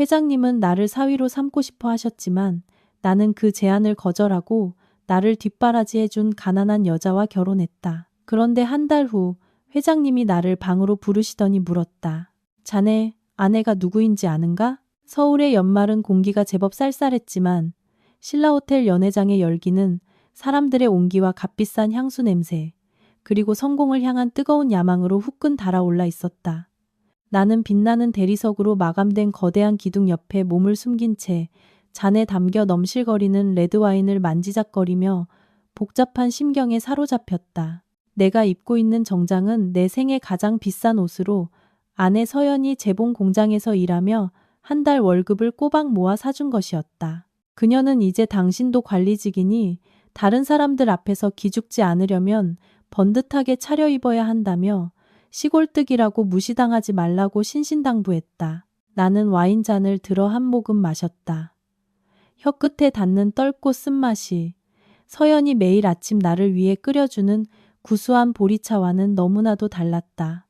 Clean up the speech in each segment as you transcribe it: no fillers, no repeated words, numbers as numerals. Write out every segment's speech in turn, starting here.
회장님은 나를 사위로 삼고 싶어 하셨지만 나는 그 제안을 거절하고 나를 뒷바라지해준 가난한 여자와 결혼했다. 그런데 한 달 후 회장님이 나를 방으로 부르시더니 물었다. 자네 아내가 누구인지 아는가? 서울의 연말은 공기가 제법 쌀쌀했지만 신라호텔 연회장의 열기는 사람들의 온기와 값비싼 향수 냄새, 그리고 성공을 향한 뜨거운 야망으로 후끈 달아올라 있었다. 나는 빛나는 대리석으로 마감된 거대한 기둥 옆에 몸을 숨긴 채 잔에 담겨 넘실거리는 레드와인을 만지작거리며 복잡한 심경에 사로잡혔다. 내가 입고 있는 정장은 내 생애 가장 비싼 옷으로 아내 서연이 재봉 공장에서 일하며 한 달 월급을 꼬박 모아 사준 것이었다. 그녀는 이제 당신도 관리직이니 다른 사람들 앞에서 기죽지 않으려면 번듯하게 차려입어야 한다며 시골뜨기라고 무시당하지 말라고 신신당부했다. 나는 와인잔을 들어 한 모금 마셨다. 혀끝에 닿는 떫고 쓴맛이 서연이 매일 아침 나를 위해 끓여주는 구수한 보리차와는 너무나도 달랐다.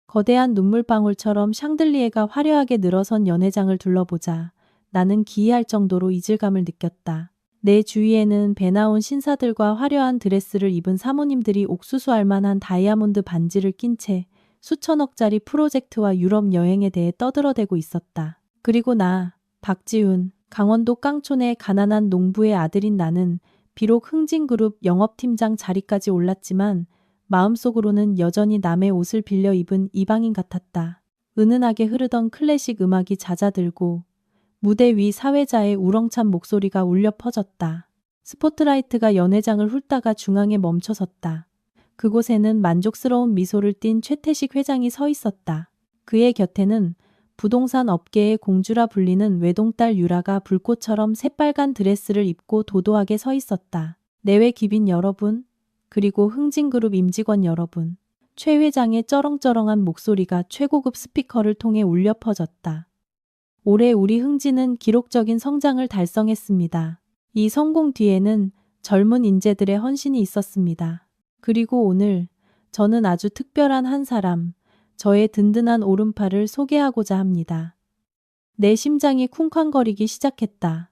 거대한 눈물방울처럼 샹들리에가 화려하게 늘어선 연회장을 둘러보자 나는 기이할 정도로 이질감을 느꼈다. 내 주위에는 배 나온 신사들과 화려한 드레스를 입은 사모님들이 옥수수알 만한 다이아몬드 반지를 낀 채 수천억짜리 프로젝트와 유럽 여행에 대해 떠들어대고 있었다. 그리고 나, 박지훈, 강원도 깡촌의 가난한 농부의 아들인 나는 비록 흥진그룹 영업팀장 자리까지 올랐지만 마음속으로는 여전히 남의 옷을 빌려 입은 이방인 같았다. 은은하게 흐르던 클래식 음악이 잦아들고 무대 위 사회자의 우렁찬 목소리가 울려 퍼졌다. 스포트라이트가 연회장을 훑다가 중앙에 멈춰섰다. 그곳에는 만족스러운 미소를 띤 최태식 회장이 서 있었다. 그의 곁에는 부동산 업계의 공주라 불리는 외동딸 유라가 불꽃처럼 새빨간 드레스를 입고 도도하게 서 있었다. 내외 기빈 여러분, 그리고 흥진그룹 임직원 여러분. 최 회장의 쩌렁쩌렁한 목소리가 최고급 스피커를 통해 울려 퍼졌다. 올해 우리 흥진은 기록적인 성장을 달성했습니다. 이 성공 뒤에는 젊은 인재들의 헌신이 있었습니다. 그리고 오늘 저는 아주 특별한 한 사람, 저의 든든한 오른팔을 소개하고자 합니다. 내 심장이 쿵쾅거리기 시작했다.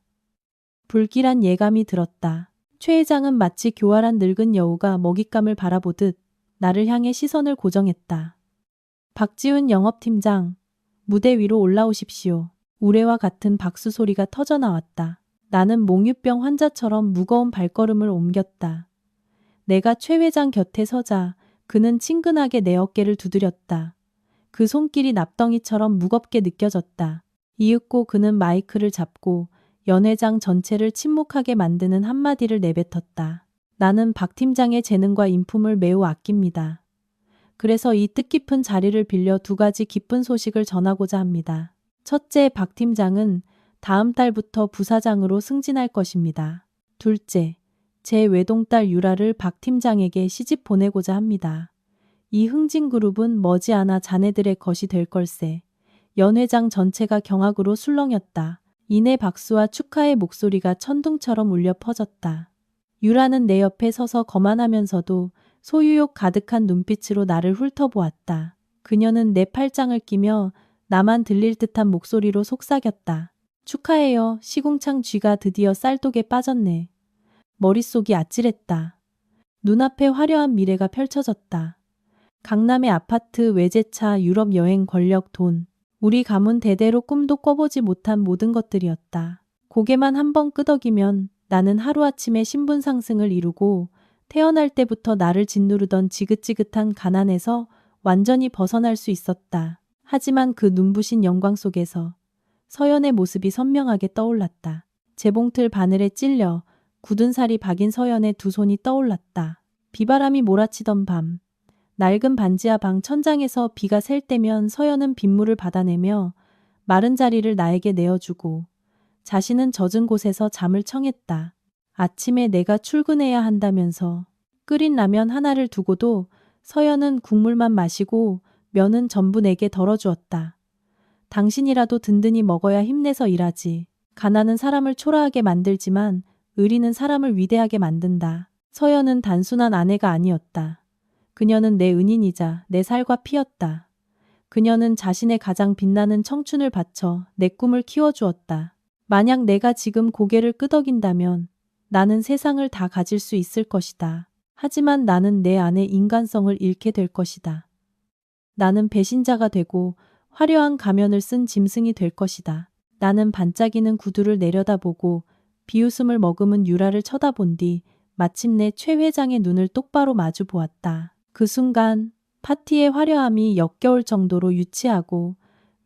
불길한 예감이 들었다. 최 회장은 마치 교활한 늙은 여우가 먹잇감을 바라보듯 나를 향해 시선을 고정했다. 박지훈 영업팀장, 무대 위로 올라오십시오. 우레와 같은 박수 소리가 터져나왔다. 나는 몽유병 환자처럼 무거운 발걸음을 옮겼다. 내가 최 회장 곁에 서자 그는 친근하게 내 어깨를 두드렸다. 그 손길이 납덩이처럼 무겁게 느껴졌다. 이윽고 그는 마이크를 잡고 연회장 전체를 침묵하게 만드는 한마디를 내뱉었다. 나는 박 팀장의 재능과 인품을 매우 아낍니다. 그래서 이 뜻깊은 자리를 빌려 두 가지 기쁜 소식을 전하고자 합니다. 첫째, 박 팀장은 다음 달부터 부사장으로 승진할 것입니다. 둘째, 제 외동딸 유라를 박 팀장에게 시집 보내고자 합니다. 이 흥진그룹은 머지않아 자네들의 것이 될 걸세. 연회장 전체가 경악으로 술렁였다. 이내 박수와 축하의 목소리가 천둥처럼 울려 퍼졌다. 유라는 내 옆에 서서 거만하면서도 소유욕 가득한 눈빛으로 나를 훑어보았다. 그녀는 내 팔짱을 끼며 나만 들릴 듯한 목소리로 속삭였다. 축하해요. 시궁창 쥐가 드디어 쌀독에 빠졌네. 머릿속이 아찔했다. 눈앞에 화려한 미래가 펼쳐졌다. 강남의 아파트, 외제차, 유럽 여행, 권력, 돈. 우리 가문 대대로 꿈도 꿔보지 못한 모든 것들이었다. 고개만 한번 끄덕이면 나는 하루아침에 신분 상승을 이루고 태어날 때부터 나를 짓누르던 지긋지긋한 가난에서 완전히 벗어날 수 있었다. 하지만 그 눈부신 영광 속에서 서연의 모습이 선명하게 떠올랐다. 재봉틀 바늘에 찔려 굳은 살이 박인 서연의 두 손이 떠올랐다. 비바람이 몰아치던 밤, 낡은 반지하 방 천장에서 비가 셀 때면 서연은 빗물을 받아내며 마른 자리를 나에게 내어주고 자신은 젖은 곳에서 잠을 청했다. 아침에 내가 출근해야 한다면서 끓인 라면 하나를 두고도 서연은 국물만 마시고 면은 전부 내게 덜어주었다. 당신이라도 든든히 먹어야 힘내서 일하지. 가난은 사람을 초라하게 만들지만 의리는 사람을 위대하게 만든다. 서연은 단순한 아내가 아니었다. 그녀는 내 은인이자 내 살과 피였다. 그녀는 자신의 가장 빛나는 청춘을 바쳐 내 꿈을 키워주었다. 만약 내가 지금 고개를 끄덕인다면 나는 세상을 다 가질 수 있을 것이다. 하지만 나는 내 안의 인간성을 잃게 될 것이다. 나는 배신자가 되고 화려한 가면을 쓴 짐승이 될 것이다. 나는 반짝이는 구두를 내려다보고 비웃음을 머금은 유라를 쳐다본 뒤 마침내 최 회장의 눈을 똑바로 마주 보았다. 그 순간 파티의 화려함이 역겨울 정도로 유치하고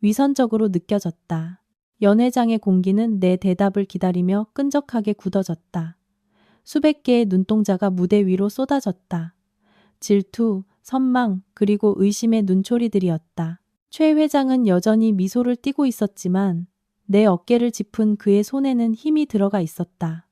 위선적으로 느껴졌다. 연회장의 공기는 내 대답을 기다리며 끈적하게 굳어졌다. 수백 개의 눈동자가 무대 위로 쏟아졌다. 질투, 선망, 그리고 의심의 눈초리들이었다. 최 회장은 여전히 미소를 띠고 있었지만 내 어깨를 짚은 그의 손에는 힘이 들어가 있었다.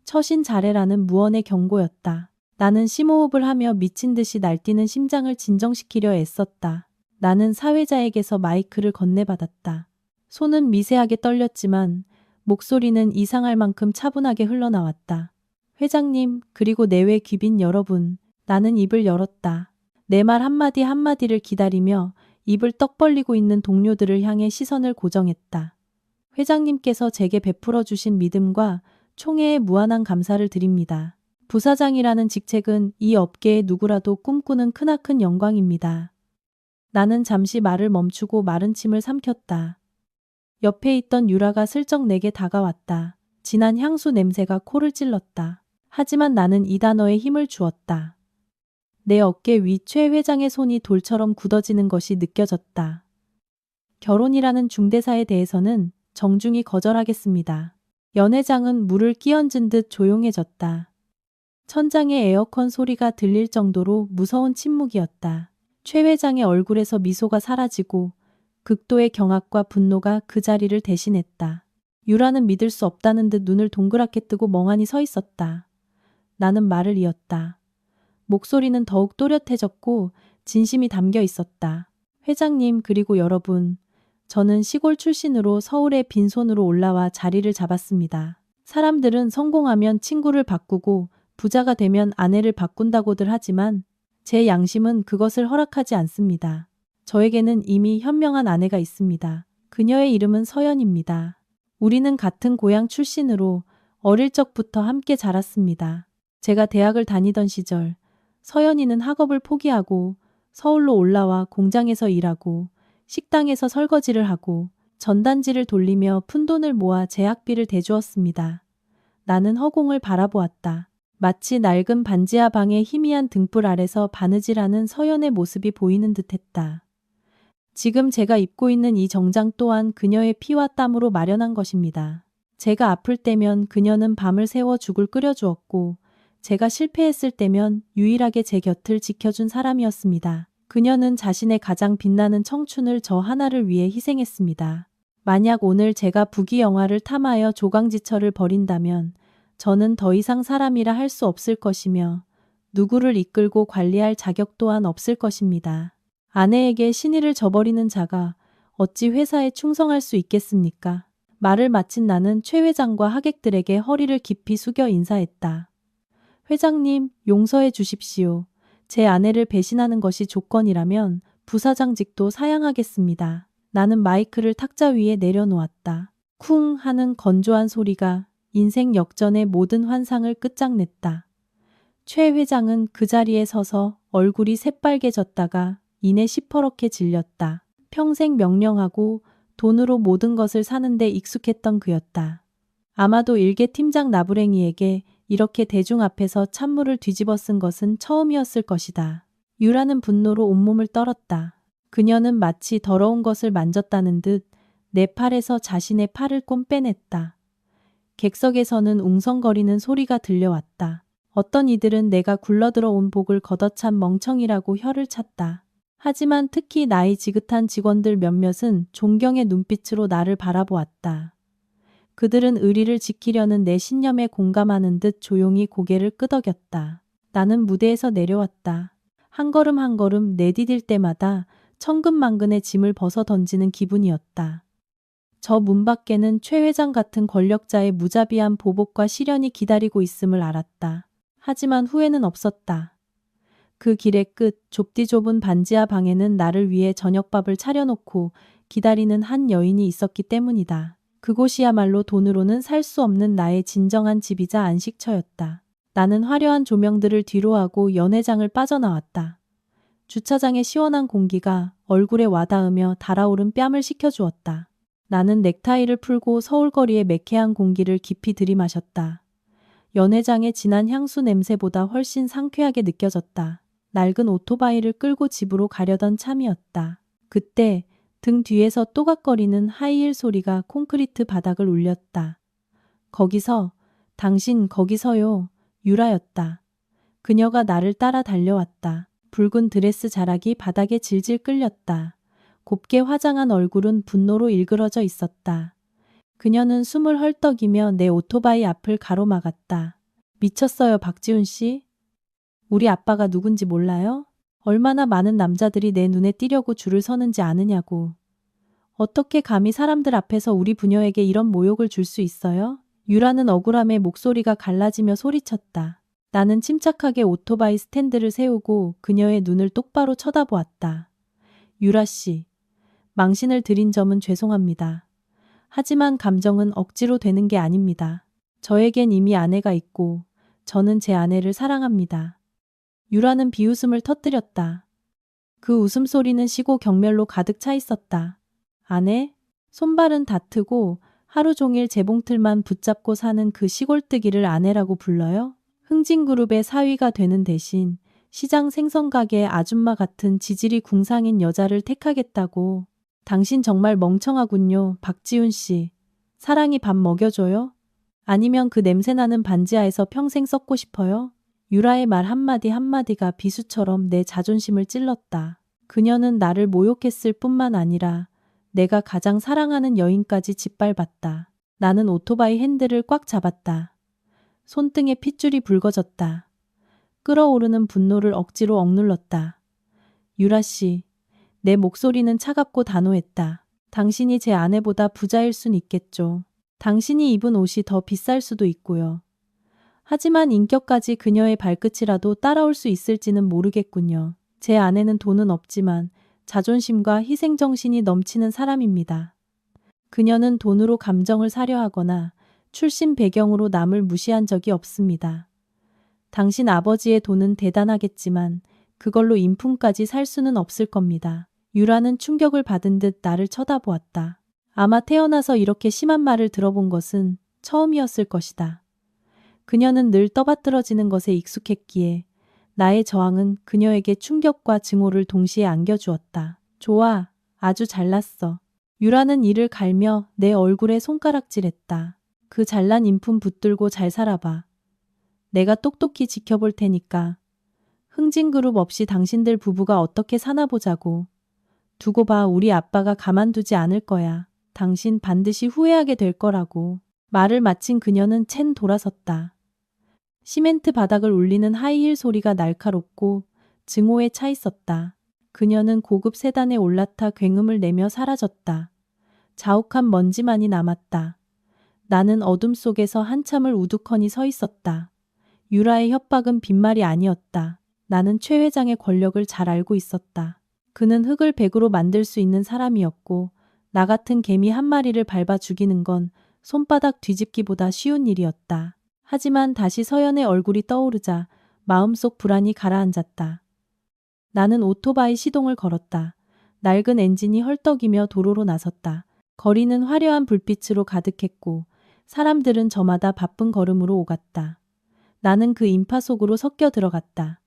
처신 잘해라는 무언의 경고였다. 나는 심호흡을 하며 미친 듯이 날뛰는 심장을 진정시키려 애썼다. 나는 사회자에게서 마이크를 건네받았다. 손은 미세하게 떨렸지만 목소리는 이상할 만큼 차분하게 흘러나왔다. 회장님, 그리고 내외 귀빈 여러분, 나는 입을 열었다. 내 말 한마디 한마디를 기다리며 입을 떡 벌리고 있는 동료들을 향해 시선을 고정했다. 회장님께서 제게 베풀어 주신 믿음과 총애에 무한한 감사를 드립니다. 부사장이라는 직책은 이 업계의 누구라도 꿈꾸는 크나큰 영광입니다. 나는 잠시 말을 멈추고 마른 침을 삼켰다. 옆에 있던 유라가 슬쩍 내게 다가왔다. 진한 향수 냄새가 코를 찔렀다. 하지만 나는 이 단어에 힘을 주었다. 내 어깨 위 최 회장의 손이 돌처럼 굳어지는 것이 느껴졌다. 결혼이라는 중대사에 대해서는 정중히 거절하겠습니다. 연 회장은 물을 끼얹은 듯 조용해졌다. 천장의 에어컨 소리가 들릴 정도로 무서운 침묵이었다. 최 회장의 얼굴에서 미소가 사라지고 극도의 경악과 분노가 그 자리를 대신했다. 유라는 믿을 수 없다는 듯 눈을 동그랗게 뜨고 멍하니 서 있었다. 나는 말을 이었다. 목소리는 더욱 또렷해졌고 진심이 담겨 있었다. 회장님, 그리고 여러분, 저는 시골 출신으로 서울에 빈손으로 올라와 자리를 잡았습니다. 사람들은 성공하면 친구를 바꾸고 부자가 되면 아내를 바꾼다고들 하지만 제 양심은 그것을 허락하지 않습니다. 저에게는 이미 현명한 아내가 있습니다. 그녀의 이름은 서연입니다. 우리는 같은 고향 출신으로 어릴 적부터 함께 자랐습니다. 제가 대학을 다니던 시절 서연이는 학업을 포기하고 서울로 올라와 공장에서 일하고 식당에서 설거지를 하고 전단지를 돌리며 푼돈을 모아 제 학비를 대주었습니다. 나는 허공을 바라보았다. 마치 낡은 반지하 방의 희미한 등불 아래서 바느질하는 서연의 모습이 보이는 듯했다. 지금 제가 입고 있는 이 정장 또한 그녀의 피와 땀으로 마련한 것입니다. 제가 아플 때면 그녀는 밤을 새워 죽을 끓여주었고 제가 실패했을 때면 유일하게 제 곁을 지켜준 사람이었습니다. 그녀는 자신의 가장 빛나는 청춘을 저 하나를 위해 희생했습니다. 만약 오늘 제가 부귀영화를 탐하여 조강지처를 벌인다면 저는 더 이상 사람이라 할 수 없을 것이며 누구를 이끌고 관리할 자격 또한 없을 것입니다. 아내에게 신의를 저버리는 자가 어찌 회사에 충성할 수 있겠습니까? 말을 마친 나는 최 회장과 하객들에게 허리를 깊이 숙여 인사했다. 회장님, 용서해 주십시오. 제 아내를 배신하는 것이 조건이라면 부사장직도 사양하겠습니다. 나는 마이크를 탁자 위에 내려놓았다. 쿵 하는 건조한 소리가 인생 역전의 모든 환상을 끝장냈다. 최 회장은 그 자리에 서서 얼굴이 새빨개졌다가 이내 시퍼렇게 질렸다. 평생 명령하고 돈으로 모든 것을 사는데 익숙했던 그였다. 아마도 일개 팀장 나부랭이에게 이렇게 대중 앞에서 찬물을 뒤집어 쓴 것은 처음이었을 것이다. 유라는 분노로 온몸을 떨었다. 그녀는 마치 더러운 것을 만졌다는 듯 내 팔에서 자신의 팔을 꼼 빼냈다. 객석에서는 웅성거리는 소리가 들려왔다. 어떤 이들은 내가 굴러들어온 복을 걷어찬 멍청이라고 혀를 찼다. 하지만 특히 나이 지긋한 직원들 몇몇은 존경의 눈빛으로 나를 바라보았다. 그들은 의리를 지키려는 내 신념에 공감하는 듯 조용히 고개를 끄덕였다. 나는 무대에서 내려왔다. 한 걸음 한 걸음 내디딜 때마다 천근만근의 짐을 벗어 던지는 기분이었다. 저 문 밖에는 최 회장 같은 권력자의 무자비한 보복과 시련이 기다리고 있음을 알았다. 하지만 후회는 없었다. 그 길의 끝 좁디 좁은 반지하 방에는 나를 위해 저녁밥을 차려놓고 기다리는 한 여인이 있었기 때문이다. 그곳이야말로 돈으로는 살 수 없는 나의 진정한 집이자 안식처였다. 나는 화려한 조명들을 뒤로하고 연회장을 빠져나왔다. 주차장의 시원한 공기가 얼굴에 와닿으며 달아오른 뺨을 식혀주었다. 나는 넥타이를 풀고 서울거리의 매캐한 공기를 깊이 들이마셨다. 연회장의 진한 향수 냄새보다 훨씬 상쾌하게 느껴졌다. 낡은 오토바이를 끌고 집으로 가려던 참이었다. 그때 등 뒤에서 또각거리는 하이힐 소리가 콘크리트 바닥을 울렸다. 거기서, 당신 거기서요. 유라였다. 그녀가 나를 따라 달려왔다. 붉은 드레스 자락이 바닥에 질질 끌렸다. 곱게 화장한 얼굴은 분노로 일그러져 있었다. 그녀는 숨을 헐떡이며 내 오토바이 앞을 가로막았다. 미쳤어요, 박지훈 씨? 우리 아빠가 누군지 몰라요? 얼마나 많은 남자들이 내 눈에 띄려고 줄을 서는지 아느냐고. 어떻게 감히 사람들 앞에서 우리 부녀에게 이런 모욕을 줄 수 있어요? 유라는 억울함에 목소리가 갈라지며 소리쳤다. 나는 침착하게 오토바이 스탠드를 세우고 그녀의 눈을 똑바로 쳐다보았다. 유라 씨, 망신을 드린 점은 죄송합니다. 하지만 감정은 억지로 되는 게 아닙니다. 저에겐 이미 아내가 있고 저는 제 아내를 사랑합니다. 유라는 비웃음을 터뜨렸다. 그 웃음소리는 시고 경멸로 가득 차 있었다. 아내? 손발은 다트고 하루 종일 재봉틀만 붙잡고 사는 그 시골뜨기를 아내라고 불러요? 흥진그룹의 사위가 되는 대신 시장 생선가게 아줌마 같은 지질이 궁상인 여자를 택하겠다고. 당신 정말 멍청하군요, 박지훈 씨. 사랑이 밥 먹여줘요? 아니면 그 냄새나는 반지하에서 평생 썩고 싶어요? 유라의 말 한마디 한마디가 비수처럼 내 자존심을 찔렀다. 그녀는 나를 모욕했을 뿐만 아니라 내가 가장 사랑하는 여인까지 짓밟았다. 나는 오토바이 핸들을 꽉 잡았다. 손등에 핏줄이 붉어졌다. 끓어오르는 분노를 억지로 억눌렀다. 유라 씨, 내 목소리는 차갑고 단호했다. 당신이 제 아내보다 부자일 순 있겠죠. 당신이 입은 옷이 더 비쌀 수도 있고요. 하지만 인격까지 그녀의 발끝이라도 따라올 수 있을지는 모르겠군요. 제 아내는 돈은 없지만 자존심과 희생정신이 넘치는 사람입니다. 그녀는 돈으로 감정을 사려 하거나 출신 배경으로 남을 무시한 적이 없습니다. 당신 아버지의 돈은 대단하겠지만 그걸로 인품까지 살 수는 없을 겁니다. 유라는 충격을 받은 듯 나를 쳐다보았다. 아마 태어나서 이렇게 심한 말을 들어본 것은 처음이었을 것이다. 그녀는 늘 떠받들어지는 것에 익숙했기에 나의 저항은 그녀에게 충격과 증오를 동시에 안겨주었다. 좋아, 아주 잘났어. 유라는 이를 갈며 내 얼굴에 손가락질했다. 그 잘난 인품 붙들고 잘 살아봐. 내가 똑똑히 지켜볼 테니까. 흥진그룹 없이 당신들 부부가 어떻게 사나 보자고. 두고 봐, 우리 아빠가 가만두지 않을 거야. 당신 반드시 후회하게 될 거라고. 말을 마친 그녀는 챈 돌아섰다. 시멘트 바닥을 울리는 하이힐 소리가 날카롭고 증오에 차 있었다. 그녀는 고급 세단에 올라타 굉음을 내며 사라졌다. 자욱한 먼지만이 남았다. 나는 어둠 속에서 한참을 우두커니 서 있었다. 유라의 협박은 빈말이 아니었다. 나는 최 회장의 권력을 잘 알고 있었다. 그는 흙을 백으로 만들 수 있는 사람이었고 나 같은 개미 한 마리를 밟아 죽이는 건 손바닥 뒤집기보다 쉬운 일이었다. 하지만 다시 서연의 얼굴이 떠오르자 마음속 불안이 가라앉았다. 나는 오토바이 시동을 걸었다. 낡은 엔진이 헐떡이며 도로로 나섰다. 거리는 화려한 불빛으로 가득했고 사람들은 저마다 바쁜 걸음으로 오갔다. 나는 그 인파 속으로 섞여 들어갔다.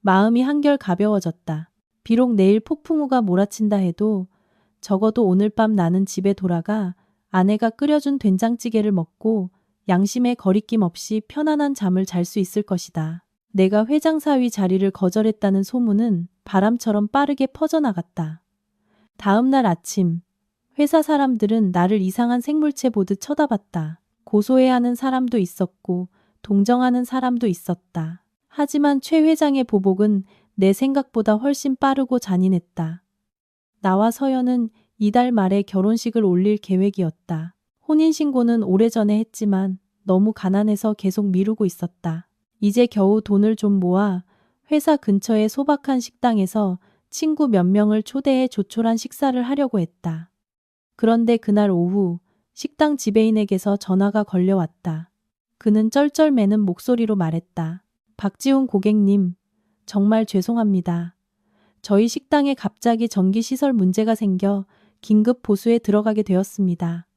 마음이 한결 가벼워졌다. 비록 내일 폭풍우가 몰아친다 해도 적어도 오늘 밤 나는 집에 돌아가 아내가 끓여준 된장찌개를 먹고 양심의 거리낌 없이 편안한 잠을 잘 수 있을 것이다. 내가 회장 사위 자리를 거절했다는 소문은 바람처럼 빠르게 퍼져나갔다. 다음 날 아침, 회사 사람들은 나를 이상한 생물체 보듯 쳐다봤다. 고소해하는 사람도 있었고 동정하는 사람도 있었다. 하지만 최 회장의 보복은 내 생각보다 훨씬 빠르고 잔인했다. 나와 서연은 이달 말에 결혼식을 올릴 계획이었다. 혼인신고는 오래전에 했지만 너무 가난해서 계속 미루고 있었다. 이제 겨우 돈을 좀 모아 회사 근처의 소박한 식당에서 친구 몇 명을 초대해 조촐한 식사를 하려고 했다. 그런데 그날 오후 식당 지배인에게서 전화가 걸려왔다. 그는 쩔쩔매는 목소리로 말했다. 박지훈 고객님, 정말 죄송합니다. 저희 식당에 갑자기 전기시설 문제가 생겨 긴급 보수에 들어가게 되었습니다.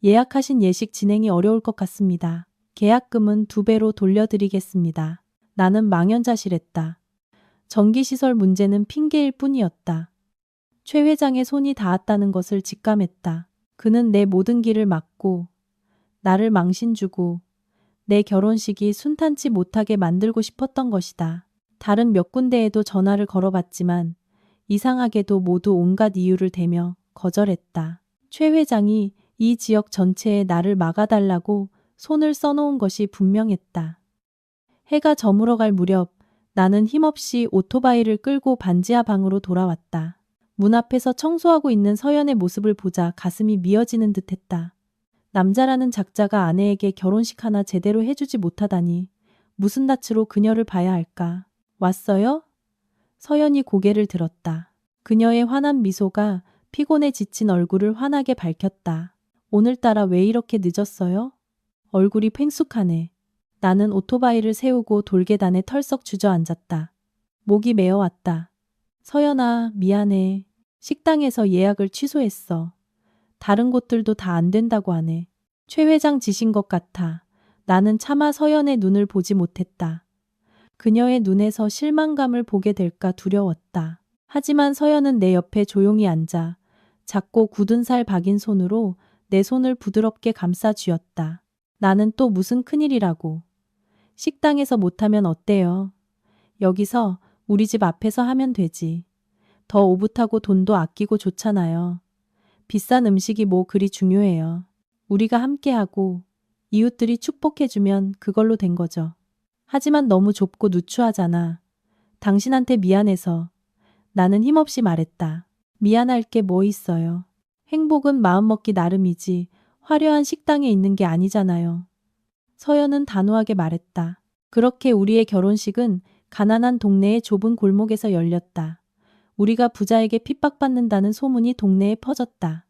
예약하신 예식 진행이 어려울 것 같습니다. 계약금은 2배로 돌려드리겠습니다. 나는 망연자실했다. 전기시설 문제는 핑계일 뿐이었다. 최 회장의 손이 닿았다는 것을 직감했다. 그는 내 모든 길을 막고 나를 망신주고 내 결혼식이 순탄치 못하게 만들고 싶었던 것이다. 다른 몇 군데에도 전화를 걸어봤지만 이상하게도 모두 온갖 이유를 대며 거절했다. 최 회장이 이 지역 전체에 나를 막아달라고 손을 써놓은 것이 분명했다. 해가 저물어갈 무렵 나는 힘없이 오토바이를 끌고 반지하 방으로 돌아왔다. 문 앞에서 청소하고 있는 서연의 모습을 보자 가슴이 미어지는 듯했다. 남자라는 작자가 아내에게 결혼식 하나 제대로 해주지 못하다니 무슨 낯으로 그녀를 봐야 할까. 왔어요? 서연이 고개를 들었다. 그녀의 환한 미소가 피곤에 지친 얼굴을 환하게 밝혔다. 오늘따라 왜 이렇게 늦었어요? 얼굴이 팽숙하네. 나는 오토바이를 세우고 돌계단에 털썩 주저앉았다. 목이 메어왔다. 서연아, 미안해. 식당에서 예약을 취소했어. 다른 곳들도 다 안 된다고 하네. 최 회장 지신 것 같아. 나는 차마 서연의 눈을 보지 못했다. 그녀의 눈에서 실망감을 보게 될까 두려웠다. 하지만 서연은 내 옆에 조용히 앉아 작고 굳은 살 박인 손으로 내 손을 부드럽게 감싸 쥐었다. 나는 또 무슨 큰일이라고. 식당에서 못하면 어때요? 여기서 우리 집 앞에서 하면 되지. 더 오붓하고 돈도 아끼고 좋잖아요. 비싼 음식이 뭐 그리 중요해요. 우리가 함께하고 이웃들이 축복해주면 그걸로 된 거죠. 하지만 너무 좁고 누추하잖아. 당신한테 미안해서. 나는 힘없이 말했다. 미안할 게 뭐 있어요. 행복은 마음먹기 나름이지 화려한 식당에 있는 게 아니잖아요. 서연은 단호하게 말했다. 그렇게 우리의 결혼식은 가난한 동네의 좁은 골목에서 열렸다. 우리가 부자에게 핍박받는다는 소문이 동네에 퍼졌다.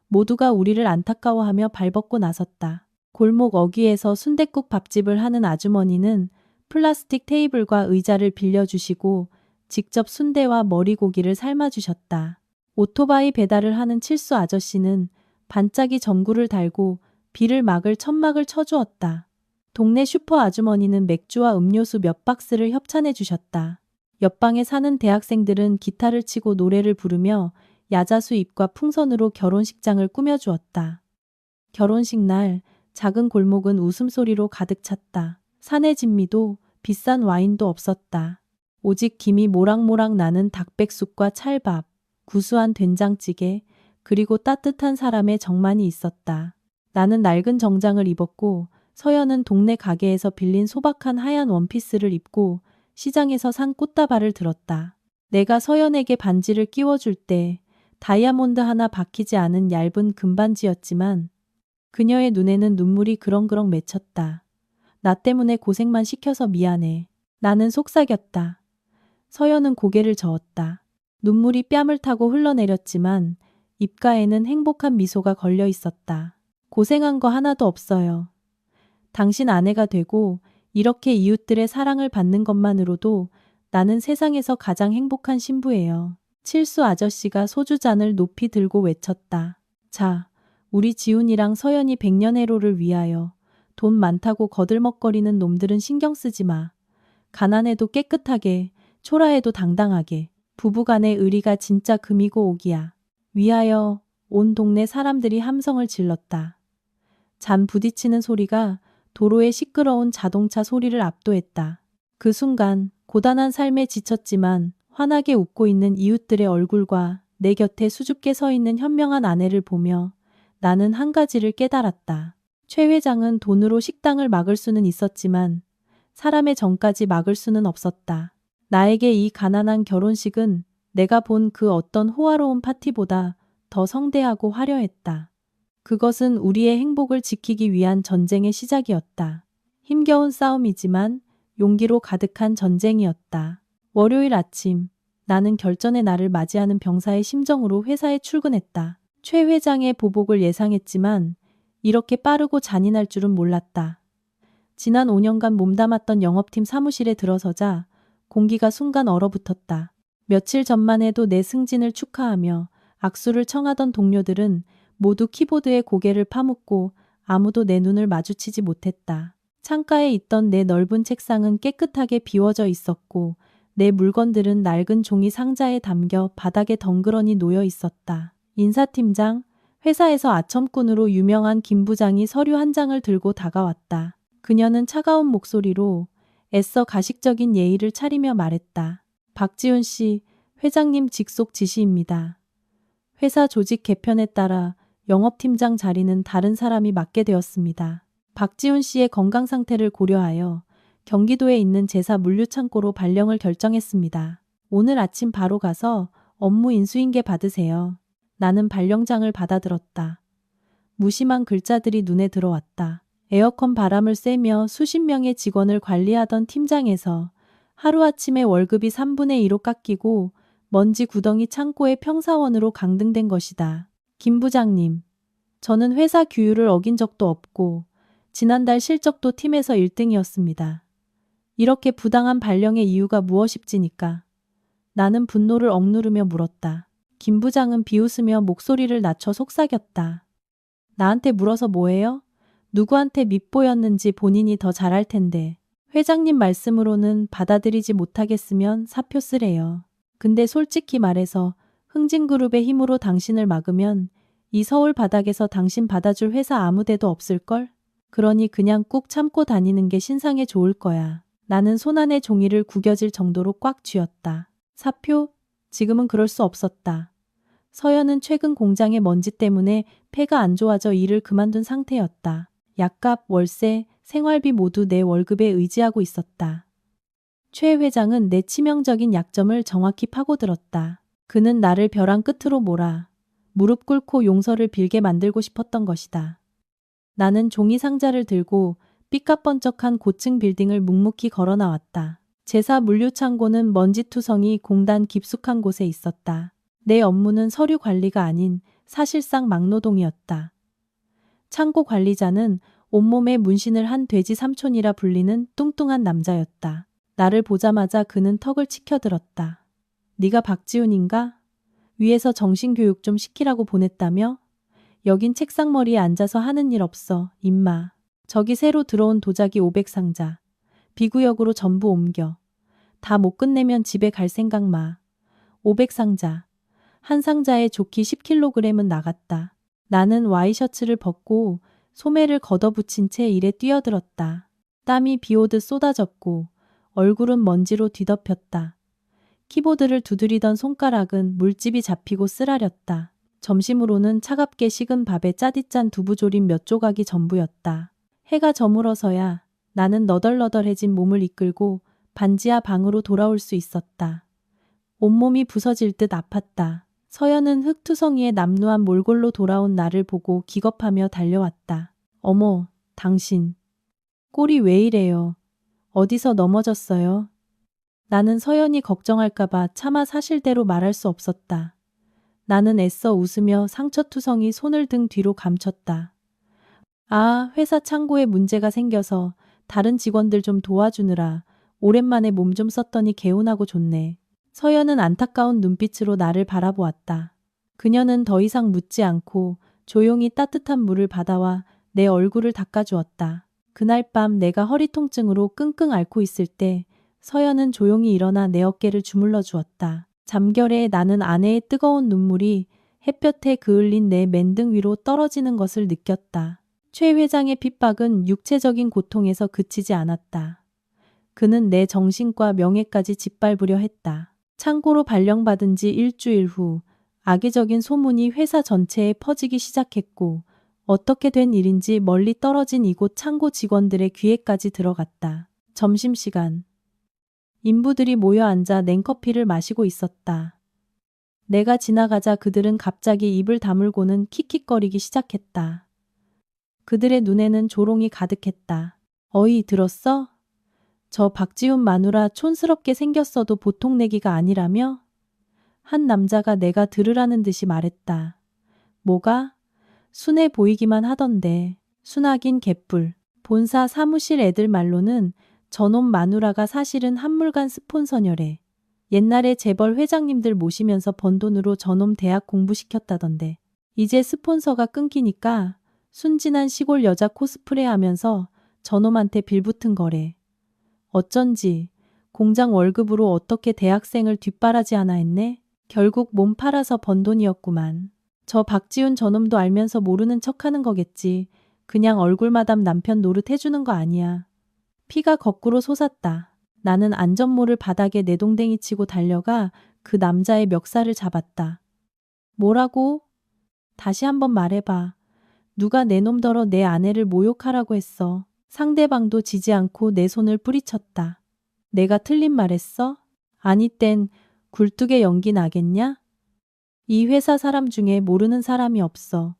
모두가 우리를 안타까워하며 발벗고 나섰다. 골목 어귀에서 순댓국 밥집을 하는 아주머니는 플라스틱 테이블과 의자를 빌려주시고 직접 순대와 머리고기를 삶아주셨다. 오토바이 배달을 하는 칠수 아저씨는 반짝이 전구를 달고 비를 막을 천막을 쳐주었다. 동네 슈퍼 아주머니는 맥주와 음료수 몇 박스를 협찬해 주셨다. 옆방에 사는 대학생들은 기타를 치고 노래를 부르며 야자수 잎과 풍선으로 결혼식장을 꾸며주었다. 결혼식 날 작은 골목은 웃음소리로 가득 찼다. 산의 진미도 비싼 와인도 없었다. 오직 김이 모락모락 나는 닭백숙과 찰밥, 구수한 된장찌개, 그리고 따뜻한 사람의 정만이 있었다. 나는 낡은 정장을 입었고 서연은 동네 가게에서 빌린 소박한 하얀 원피스를 입고 시장에서 산 꽃다발을 들었다. 내가 서연에게 반지를 끼워줄 때 다이아몬드 하나 박히지 않은 얇은 금반지였지만 그녀의 눈에는 눈물이 그렁그렁 맺혔다. 나 때문에 고생만 시켜서 미안해. 나는 속삭였다. 서연은 고개를 저었다. 눈물이 뺨을 타고 흘러내렸지만 입가에는 행복한 미소가 걸려 있었다. 고생한 거 하나도 없어요. 당신 아내가 되고 이렇게 이웃들의 사랑을 받는 것만으로도 나는 세상에서 가장 행복한 신부예요. 칠수 아저씨가 소주잔을 높이 들고 외쳤다. 자, 우리 지훈이랑 서연이 백년해로를 위하여. 돈 많다고 거들먹거리는 놈들은 신경 쓰지 마. 가난해도 깨끗하게, 초라해도 당당하게. 부부간의 의리가 진짜 금이고 옥이야. 위하여. 온 동네 사람들이 함성을 질렀다. 잔 부딪히는 소리가 도로의 시끄러운 자동차 소리를 압도했다. 그 순간 고단한 삶에 지쳤지만 환하게 웃고 있는 이웃들의 얼굴과 내 곁에 수줍게 서 있는 현명한 아내를 보며 나는 한 가지를 깨달았다. 최 회장은 돈으로 식당을 막을 수는 있었지만 사람의 정까지 막을 수는 없었다. 나에게 이 가난한 결혼식은 내가 본 그 어떤 호화로운 파티보다 더 성대하고 화려했다. 그것은 우리의 행복을 지키기 위한 전쟁의 시작이었다. 힘겨운 싸움이지만 용기로 가득한 전쟁이었다. 월요일 아침, 나는 결전의 날을 맞이하는 병사의 심정으로 회사에 출근했다. 최 회장의 보복을 예상했지만 이렇게 빠르고 잔인할 줄은 몰랐다. 지난 5년간 몸담았던 영업팀 사무실에 들어서자 공기가 순간 얼어붙었다. 며칠 전만 해도 내 승진을 축하하며 악수를 청하던 동료들은 모두 키보드에 고개를 파묻고 아무도 내 눈을 마주치지 못했다. 창가에 있던 내 넓은 책상은 깨끗하게 비워져 있었고 내 물건들은 낡은 종이 상자에 담겨 바닥에 덩그러니 놓여 있었다. 인사팀장, 회사에서 아첨꾼으로 유명한 김 부장이 서류 한 장을 들고 다가왔다. 그녀는 차가운 목소리로 애써 가식적인 예의를 차리며 말했다. 박지훈 씨, 회장님 직속 지시입니다. 회사 조직 개편에 따라 영업팀장 자리는 다른 사람이 맡게 되었습니다. 박지훈 씨의 건강 상태를 고려하여 경기도에 있는 제사 물류창고로 발령을 결정했습니다. 오늘 아침 바로 가서 업무 인수인계 받으세요. 나는 발령장을 받아들었다. 무심한 글자들이 눈에 들어왔다. 에어컨 바람을 쐬며 수십 명의 직원을 관리하던 팀장에서 하루아침에 월급이 3분의 2로 깎이고 먼지 구덩이 창고의 평사원으로 강등된 것이다. 김 부장님, 저는 회사 규율을 어긴 적도 없고 지난달 실적도 팀에서 1등이었습니다. 이렇게 부당한 발령의 이유가 무엇입니까? 나는 분노를 억누르며 물었다. 김 부장은 비웃으며 목소리를 낮춰 속삭였다. 나한테 물어서 뭐해요? 누구한테 밉보였는지 본인이 더 잘할 텐데. 회장님 말씀으로는 받아들이지 못하겠으면 사표 쓰래요. 근데 솔직히 말해서 흥진그룹의 힘으로 당신을 막으면 이 서울 바닥에서 당신 받아줄 회사 아무 데도 없을걸? 그러니 그냥 꾹 참고 다니는 게 신상에 좋을 거야. 나는 손안의 종이를 구겨질 정도로 꽉 쥐었다. 사표? 지금은 그럴 수 없었다. 서연은 최근 공장의 먼지 때문에 폐가 안 좋아져 일을 그만둔 상태였다. 약값, 월세, 생활비 모두 내 월급에 의지하고 있었다. 최 회장은 내 치명적인 약점을 정확히 파고들었다. 그는 나를 벼랑 끝으로 몰아 무릎 꿇고 용서를 빌게 만들고 싶었던 것이다. 나는 종이 상자를 들고 삐까뻔쩍한 고층 빌딩을 묵묵히 걸어 나왔다. 제사 물류창고는 먼지투성이 공단 깊숙한 곳에 있었다. 내 업무는 서류 관리가 아닌 사실상 막노동이었다. 창고 관리자는 온몸에 문신을 한 돼지 삼촌이라 불리는 뚱뚱한 남자였다. 나를 보자마자 그는 턱을 치켜들었다. 네가 박지훈인가? 위에서 정신교육 좀 시키라고 보냈다며? 여긴 책상머리에 앉아서 하는 일 없어, 임마. 저기 새로 들어온 도자기 500상자. B구역으로 전부 옮겨. 다 못 끝내면 집에 갈 생각 마. 500상자. 한 상자에 좋기 10kg은 나갔다. 나는 와이셔츠를 벗고 소매를 걷어붙인 채 일에 뛰어들었다. 땀이 비오듯 쏟아졌고 얼굴은 먼지로 뒤덮였다. 키보드를 두드리던 손가락은 물집이 잡히고 쓰라렸다. 점심으로는 차갑게 식은 밥에 짜디짠 두부조림 몇 조각이 전부였다. 해가 저물어서야 나는 너덜너덜해진 몸을 이끌고 반지하 방으로 돌아올 수 있었다. 온몸이 부서질 듯 아팠다. 서연은 흙투성이에 남루한 몰골로 돌아온 나를 보고 기겁하며 달려왔다. 어머, 당신. 꼴이 왜 이래요? 어디서 넘어졌어요? 나는 서연이 걱정할까봐 차마 사실대로 말할 수 없었다. 나는 애써 웃으며 상처투성이 손을 등 뒤로 감췄다. 아, 회사 창고에 문제가 생겨서 다른 직원들 좀 도와주느라 오랜만에 몸 좀 썼더니 개운하고 좋네. 서연은 안타까운 눈빛으로 나를 바라보았다. 그녀는 더 이상 묻지 않고 조용히 따뜻한 물을 받아와 내 얼굴을 닦아주었다. 그날 밤 내가 허리 통증으로 끙끙 앓고 있을 때 서연은 조용히 일어나 내 어깨를 주물러 주었다. 잠결에 나는 아내의 뜨거운 눈물이 햇볕에 그을린 내 맨등 위로 떨어지는 것을 느꼈다. 최 회장의 핍박은 육체적인 고통에서 그치지 않았다. 그는 내 정신과 명예까지 짓밟으려 했다. 창고로 발령받은 지 일주일 후 악의적인 소문이 회사 전체에 퍼지기 시작했고 어떻게 된 일인지 멀리 떨어진 이곳 창고 직원들의 귀에까지 들어갔다. 점심시간. 인부들이 모여 앉아 냉커피를 마시고 있었다. 내가 지나가자 그들은 갑자기 입을 다물고는 킥킥거리기 시작했다. 그들의 눈에는 조롱이 가득했다. 어이, 들었어? 저 박지훈 마누라 촌스럽게 생겼어도 보통 내기가 아니라며? 한 남자가 내가 들으라는 듯이 말했다. 뭐가? 순해 보이기만 하던데. 순하긴 개뿔. 본사 사무실 애들 말로는 저놈 마누라가 사실은 한물간 스폰서녀래. 옛날에 재벌 회장님들 모시면서 번 돈으로 저놈 대학 공부시켰다던데. 이제 스폰서가 끊기니까 순진한 시골 여자 코스프레 하면서 저놈한테 빌붙은 거래. 어쩐지 공장 월급으로 어떻게 대학생을 뒷바라지 하나 했네. 결국 몸 팔아서 번 돈이었구만. 저 박지훈 저놈도 알면서 모르는 척하는 거겠지. 그냥 얼굴마담 남편 노릇 해주는 거 아니야. 피가 거꾸로 솟았다. 나는 안전모를 바닥에 내동댕이 치고 달려가 그 남자의 멱살을 잡았다. 뭐라고? 다시 한번 말해봐. 누가 내 놈더러 내 아내를 모욕하라고 했어. 상대방도 지지 않고 내 손을 뿌리쳤다. 내가 틀린 말했어? 아니 땐 굴뚝에 연기 나겠냐? 이 회사 사람 중에 모르는 사람이 없어.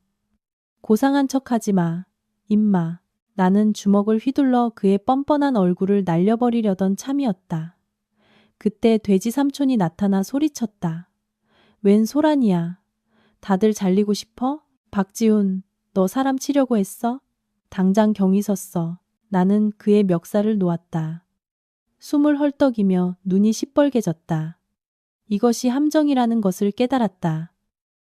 고상한 척하지 마. 임마. 나는 주먹을 휘둘러 그의 뻔뻔한 얼굴을 날려버리려던 참이었다. 그때 돼지 삼촌이 나타나 소리쳤다. 웬 소란이야. 다들 잘리고 싶어? 박지훈, 너 사람 치려고 했어? 당장 경위 섰어. 나는 그의 멱살을 놓았다. 숨을 헐떡이며 눈이 시뻘개졌다. 이것이 함정이라는 것을 깨달았다.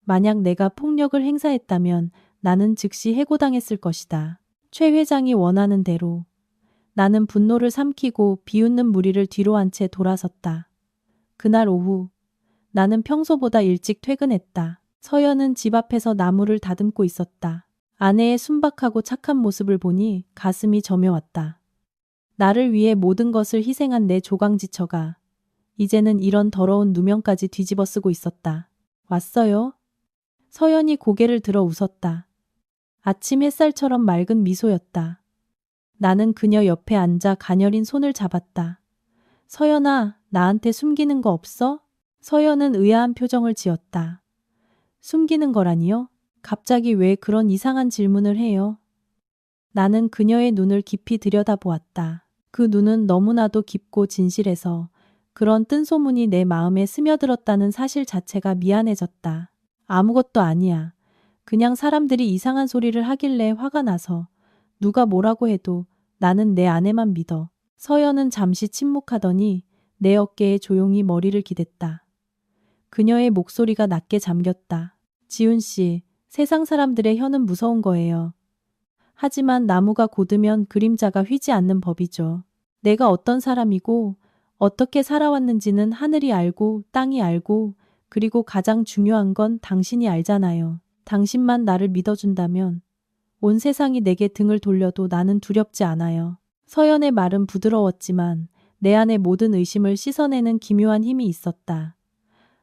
만약 내가 폭력을 행사했다면 나는 즉시 해고당했을 것이다. 최 회장이 원하는 대로. 나는 분노를 삼키고 비웃는 무리를 뒤로 한 채 돌아섰다. 그날 오후 나는 평소보다 일찍 퇴근했다. 서연은 집 앞에서 나무를 다듬고 있었다. 아내의 순박하고 착한 모습을 보니 가슴이 저며왔다. 나를 위해 모든 것을 희생한 내 조강지처가 이제는 이런 더러운 누명까지 뒤집어 쓰고 있었다. 왔어요? 서연이 고개를 들어 웃었다. 아침 햇살처럼 맑은 미소였다. 나는 그녀 옆에 앉아 가녀린 손을 잡았다. 서연아, 나한테 숨기는 거 없어? 서연은 의아한 표정을 지었다. 숨기는 거라니요? 갑자기 왜 그런 이상한 질문을 해요? 나는 그녀의 눈을 깊이 들여다보았다. 그 눈은 너무나도 깊고 진실해서 그런 뜬소문이 내 마음에 스며들었다는 사실 자체가 미안해졌다. 아무것도 아니야. 그냥 사람들이 이상한 소리를 하길래 화가 나서 누가 뭐라고 해도 나는 내 아내만 믿어. 서연은 잠시 침묵하더니 내 어깨에 조용히 머리를 기댔다. 그녀의 목소리가 낮게 잠겼다. 지훈 씨, 세상 사람들의 혀는 무서운 거예요. 하지만 나무가 곧으면 그림자가 휘지 않는 법이죠. 내가 어떤 사람이고 어떻게 살아왔는지는 하늘이 알고 땅이 알고 그리고 가장 중요한 건 당신이 알잖아요. 당신만 나를 믿어준다면 온 세상이 내게 등을 돌려도 나는 두렵지 않아요. 서연의 말은 부드러웠지만 내 안의 모든 의심을 씻어내는 기묘한 힘이 있었다.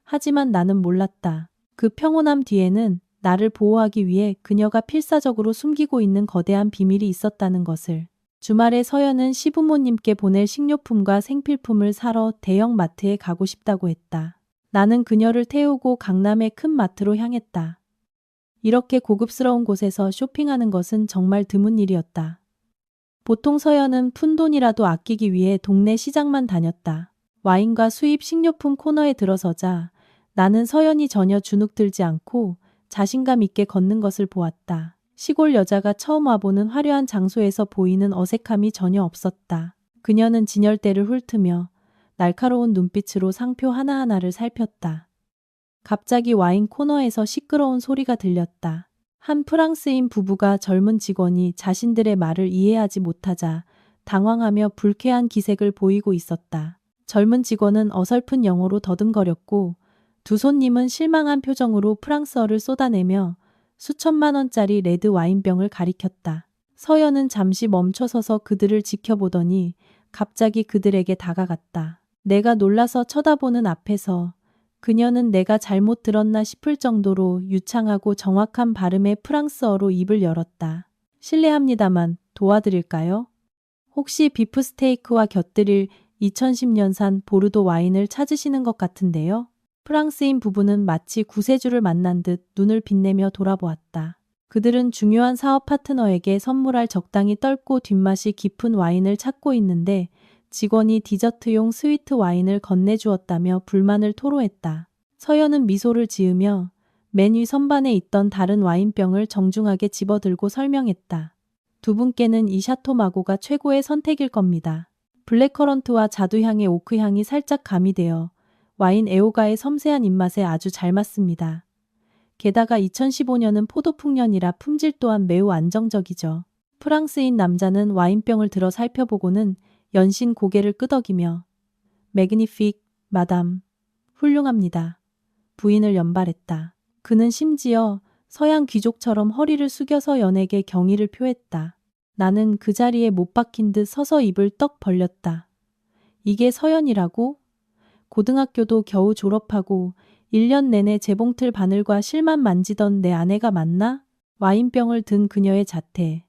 하지만 나는 몰랐다. 그 평온함 뒤에는 나를 보호하기 위해 그녀가 필사적으로 숨기고 있는 거대한 비밀이 있었다는 것을. 주말에 서연은 시부모님께 보낼 식료품과 생필품을 사러 대형 마트에 가고 싶다고 했다. 나는 그녀를 태우고 강남의 큰 마트로 향했다. 이렇게 고급스러운 곳에서 쇼핑하는 것은 정말 드문 일이었다. 보통 서연은 푼돈이라도 아끼기 위해 동네 시장만 다녔다. 와인과 수입 식료품 코너에 들어서자 나는 서연이 전혀 주눅들지 않고 자신감 있게 걷는 것을 보았다. 시골 여자가 처음 와보는 화려한 장소에서 보이는 어색함이 전혀 없었다. 그녀는 진열대를 훑으며 날카로운 눈빛으로 상표 하나하나를 살폈다. 갑자기 와인 코너에서 시끄러운 소리가 들렸다. 한 프랑스인 부부가 젊은 직원이 자신들의 말을 이해하지 못하자 당황하며 불쾌한 기색을 보이고 있었다. 젊은 직원은 어설픈 영어로 더듬거렸고 두 손님은 실망한 표정으로 프랑스어를 쏟아내며 수천만 원짜리 레드 와인병을 가리켰다. 서연은 잠시 멈춰서서 그들을 지켜보더니 갑자기 그들에게 다가갔다. 내가 놀라서 쳐다보는 앞에서 그녀는 내가 잘못 들었나 싶을 정도로 유창하고 정확한 발음의 프랑스어로 입을 열었다. 실례합니다만 도와드릴까요? 혹시 비프 스테이크와 곁들일 2010년산 보르도 와인을 찾으시는 것 같은데요? 프랑스인 부부는 마치 구세주를 만난 듯 눈을 빛내며 돌아보았다. 그들은 중요한 사업 파트너에게 선물할 적당히 떫고 뒷맛이 깊은 와인을 찾고 있는데 직원이 디저트용 스위트 와인을 건네주었다며 불만을 토로했다. 서연은 미소를 지으며 맨 위 선반에 있던 다른 와인병을 정중하게 집어들고 설명했다. 두 분께는 이 샤토 마고가 최고의 선택일 겁니다. 블랙커런트와 자두향의 오크향이 살짝 가미되어 와인 애호가의 섬세한 입맛에 아주 잘 맞습니다. 게다가 2015년은 포도풍년이라 품질 또한 매우 안정적이죠. 프랑스인 남자는 와인병을 들어 살펴보고는 연신 고개를 끄덕이며 매그니픽, 마담. 훌륭합니다. 부인을 연발했다. 그는 심지어 서양 귀족처럼 허리를 숙여서 연에게 경의를 표했다. 나는 그 자리에 못 박힌 듯 서서 입을 떡 벌렸다. 이게 서연이라고? 고등학교도 겨우 졸업하고 1년 내내 재봉틀 바늘과 실만 만지던 내 아내가 맞나? 와인병을 든 그녀의 자태.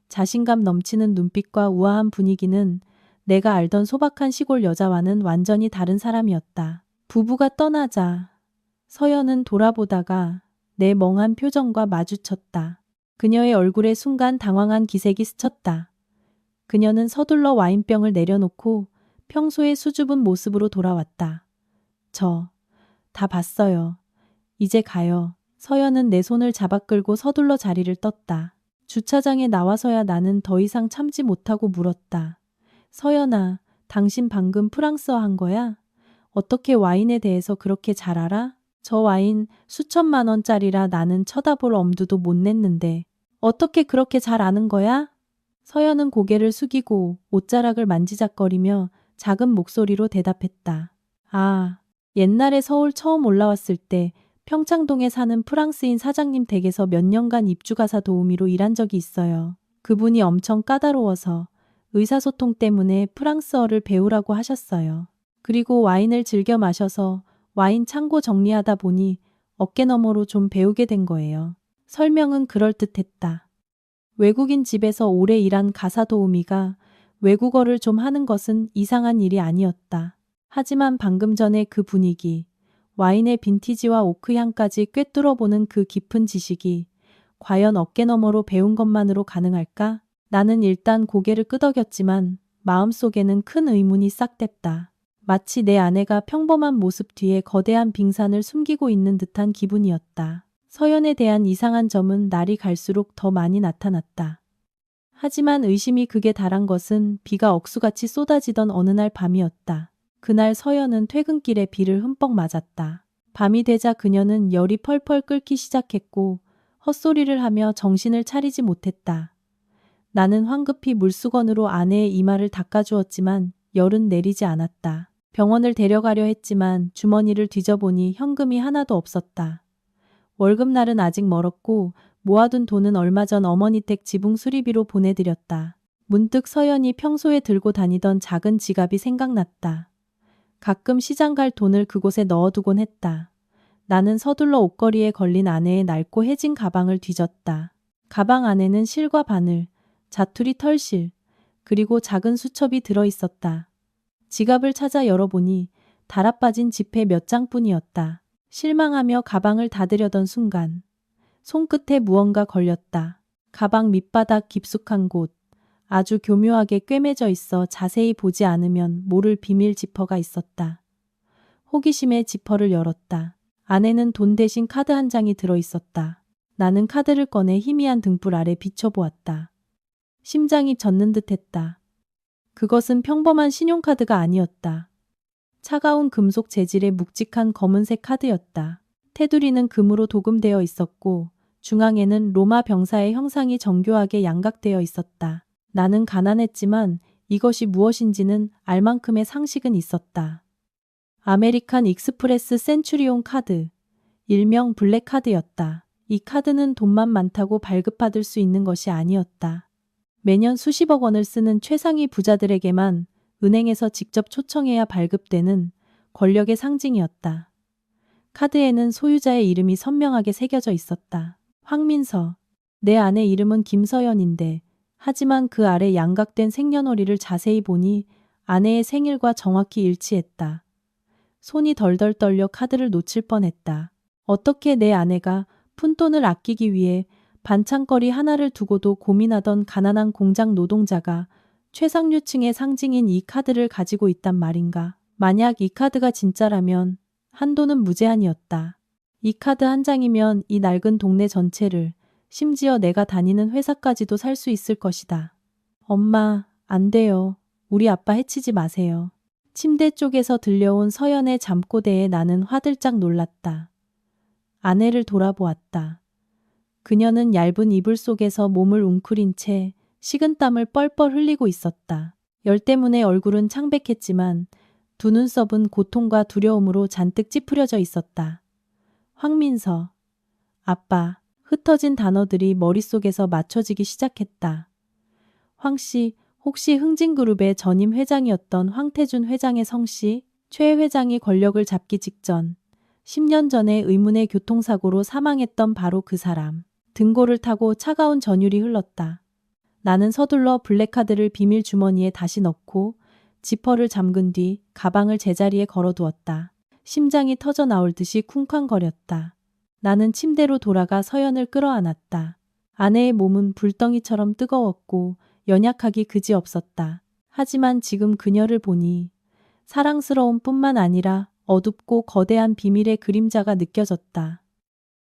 자신감 넘치는 눈빛과 우아한 분위기는 내가 알던 소박한 시골 여자와는 완전히 다른 사람이었다. 부부가 떠나자 서연은 돌아보다가 내 멍한 표정과 마주쳤다. 그녀의 얼굴에 순간 당황한 기색이 스쳤다. 그녀는 서둘러 와인병을 내려놓고 평소의 수줍은 모습으로 돌아왔다. 다 봤어요. 이제 가요. 서연은 내 손을 잡아 끌고 서둘러 자리를 떴다. 주차장에 나와서야 나는 더 이상 참지 못하고 물었다. 서연아, 당신 방금 프랑스어 한 거야? 어떻게 와인에 대해서 그렇게 잘 알아? 저 와인 수천만 원짜리라 나는 쳐다볼 엄두도 못 냈는데 어떻게 그렇게 잘 아는 거야? 서연은 고개를 숙이고 옷자락을 만지작거리며 작은 목소리로 대답했다. 아, 옛날에 서울 처음 올라왔을 때 평창동에 사는 프랑스인 사장님 댁에서 몇 년간 입주가사 도우미로 일한 적이 있어요. 그분이 엄청 까다로워서 의사소통 때문에 프랑스어를 배우라고 하셨어요. 그리고 와인을 즐겨 마셔서 와인 창고 정리하다 보니 어깨너머로 좀 배우게 된 거예요. 설명은 그럴듯했다. 외국인 집에서 오래 일한 가사 도우미가 외국어를 좀 하는 것은 이상한 일이 아니었다. 하지만 방금 전에 그 분위기, 와인의 빈티지와 오크향까지 꿰뚫어보는 그 깊은 지식이 과연 어깨너머로 배운 것만으로 가능할까? 나는 일단 고개를 끄덕였지만 마음속에는 큰 의문이 싹 뗐다. 마치 내 아내가 평범한 모습 뒤에 거대한 빙산을 숨기고 있는 듯한 기분이었다. 서연에 대한 이상한 점은 날이 갈수록 더 많이 나타났다. 하지만 의심이 극에 달한 것은 비가 억수같이 쏟아지던 어느 날 밤이었다. 그날 서연은 퇴근길에 비를 흠뻑 맞았다. 밤이 되자 그녀는 열이 펄펄 끓기 시작했고 헛소리를 하며 정신을 차리지 못했다. 나는 황급히 물수건으로 아내의 이마를 닦아주었지만 열은 내리지 않았다. 병원을 데려가려 했지만 주머니를 뒤져보니 현금이 하나도 없었다. 월급날은 아직 멀었고 모아둔 돈은 얼마 전 어머니 댁 지붕 수리비로 보내드렸다. 문득 서연이 평소에 들고 다니던 작은 지갑이 생각났다. 가끔 시장 갈 돈을 그곳에 넣어두곤 했다. 나는 서둘러 옷걸이에 걸린 아내의 낡고 해진 가방을 뒤졌다. 가방 안에는 실과 바늘, 자투리 털실, 그리고 작은 수첩이 들어있었다. 지갑을 찾아 열어보니 달아빠진 지폐 몇 장뿐이었다. 실망하며 가방을 닫으려던 순간 손끝에 무언가 걸렸다. 가방 밑바닥 깊숙한 곳, 아주 교묘하게 꿰매져 있어 자세히 보지 않으면 모를 비밀 지퍼가 있었다. 호기심에 지퍼를 열었다. 안에는 돈 대신 카드 한 장이 들어있었다. 나는 카드를 꺼내 희미한 등불 아래 비춰보았다. 심장이 젖는 듯했다. 그것은 평범한 신용카드가 아니었다. 차가운 금속 재질의 묵직한 검은색 카드였다. 테두리는 금으로 도금되어 있었고 중앙에는 로마 병사의 형상이 정교하게 양각되어 있었다. 나는 가난했지만 이것이 무엇인지는 알 만큼의 상식은 있었다. 아메리칸 익스프레스 센츄리온 카드, 일명 블랙카드였다. 이 카드는 돈만 많다고 발급받을 수 있는 것이 아니었다. 매년 수십억 원을 쓰는 최상위 부자들에게만 은행에서 직접 초청해야 발급되는 권력의 상징이었다. 카드에는 소유자의 이름이 선명하게 새겨져 있었다. 황민서. 내 아내 이름은 김서연인데 하지만 그 아래 양각된 생년월일을 자세히 보니 아내의 생일과 정확히 일치했다. 손이 덜덜 떨려 카드를 놓칠 뻔했다. 어떻게 내 아내가 푼돈을 아끼기 위해 반찬거리 하나를 두고도 고민하던 가난한 공장 노동자가 최상류층의 상징인 이 카드를 가지고 있단 말인가. 만약 이 카드가 진짜라면 한도는 무제한이었다. 이 카드 한 장이면 이 낡은 동네 전체를, 심지어 내가 다니는 회사까지도 살 수 있을 것이다. 엄마, 안 돼요. 우리 아빠 해치지 마세요. 침대 쪽에서 들려온 서연의 잠꼬대에 나는 화들짝 놀랐다. 아내를 돌아보았다. 그녀는 얇은 이불 속에서 몸을 웅크린 채 식은땀을 뻘뻘 흘리고 있었다. 열 때문에 얼굴은 창백했지만 두 눈썹은 고통과 두려움으로 잔뜩 찌푸려져 있었다. 황민서, 아빠, 흩어진 단어들이 머릿속에서 맞춰지기 시작했다. 황씨, 혹시 흥진그룹의 전임 회장이었던 황태준 회장의 성씨? 최 회장이 권력을 잡기 직전 10년 전에 의문의 교통사고로 사망했던 바로 그 사람. 등골을 타고 차가운 전율이 흘렀다. 나는 서둘러 블랙카드를 비밀 주머니에 다시 넣고 지퍼를 잠근 뒤 가방을 제자리에 걸어두었다. 심장이 터져 나올 듯이 쿵쾅거렸다. 나는 침대로 돌아가 서연을 끌어안았다. 아내의 몸은 불덩이처럼 뜨거웠고 연약하기 그지없었다. 하지만 지금 그녀를 보니 사랑스러움 뿐만 아니라 어둡고 거대한 비밀의 그림자가 느껴졌다.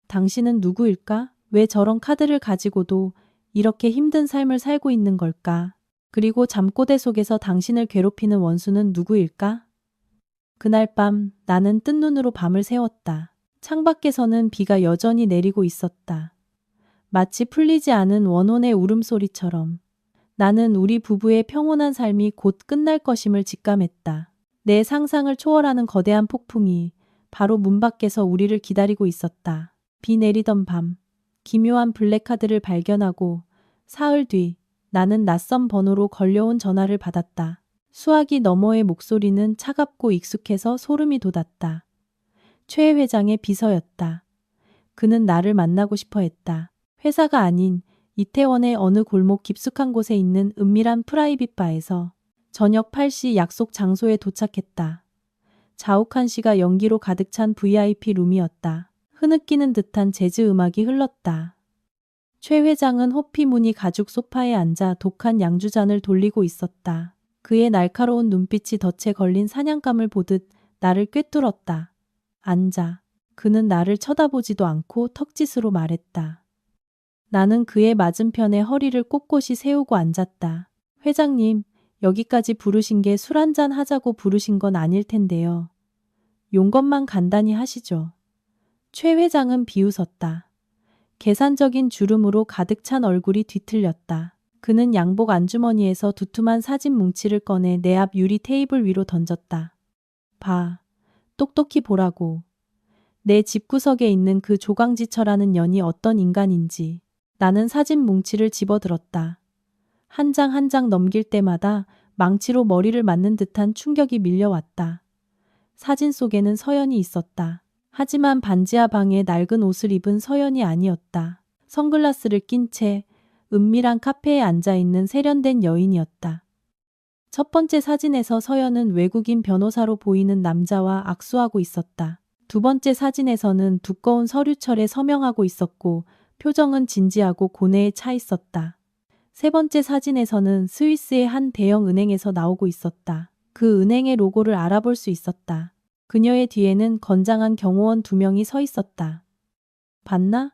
당신은 누구일까? 왜 저런 카드를 가지고도 이렇게 힘든 삶을 살고 있는 걸까? 그리고 잠꼬대 속에서 당신을 괴롭히는 원수는 누구일까? 그날 밤 나는 뜬 눈으로 밤을 새웠다. 창밖에서는 비가 여전히 내리고 있었다. 마치 풀리지 않은 원혼의 울음소리처럼. 나는 우리 부부의 평온한 삶이 곧 끝날 것임을 직감했다. 내 상상을 초월하는 거대한 폭풍이 바로 문 밖에서 우리를 기다리고 있었다. 비 내리던 밤, 기묘한 블랙카드를 발견하고 사흘 뒤 나는 낯선 번호로 걸려온 전화를 받았다. 수화기 너머의 목소리는 차갑고 익숙해서 소름이 돋았다. 최 회장의 비서였다. 그는 나를 만나고 싶어 했다. 회사가 아닌 이태원의 어느 골목 깊숙한 곳에 있는 은밀한 프라이빗 바에서 저녁 8시 약속 장소에 도착했다. 자욱한 시가 연기로 가득 찬 VIP 룸이었다. 흐느끼는 듯한 재즈 음악이 흘렀다. 최 회장은 호피 무늬 가죽 소파에 앉아 독한 양주잔을 돌리고 있었다. 그의 날카로운 눈빛이 덫에 걸린 사냥감을 보듯 나를 꿰뚫었다. 앉아. 그는 나를 쳐다보지도 않고 턱짓으로 말했다. 나는 그의 맞은편에 허리를 꼿꼿이 세우고 앉았다. 회장님, 여기까지 부르신 게 술 한잔 하자고 부르신 건 아닐 텐데요. 용건만 간단히 하시죠. 최 회장은 비웃었다. 계산적인 주름으로 가득 찬 얼굴이 뒤틀렸다. 그는 양복 안주머니에서 두툼한 사진 뭉치를 꺼내 내 앞 유리 테이블 위로 던졌다. 봐. 똑똑히 보라고. 내 집구석에 있는 그 조강지처라는 년이 어떤 인간인지. 나는 사진 뭉치를 집어들었다. 한 장 한 장 넘길 때마다 망치로 머리를 맞는 듯한 충격이 밀려왔다. 사진 속에는 서연이 있었다. 하지만 반지하 방에 낡은 옷을 입은 서연이 아니었다. 선글라스를 낀 채 은밀한 카페에 앉아있는 세련된 여인이었다. 첫 번째 사진에서 서연은 외국인 변호사로 보이는 남자와 악수하고 있었다. 두 번째 사진에서는 두꺼운 서류철에 서명하고 있었고 표정은 진지하고 고뇌에 차 있었다. 세 번째 사진에서는 스위스의 한 대형 은행에서 나오고 있었다. 그 은행의 로고를 알아볼 수 있었다. 그녀의 뒤에는 건장한 경호원 2명이 서 있었다. 봤나?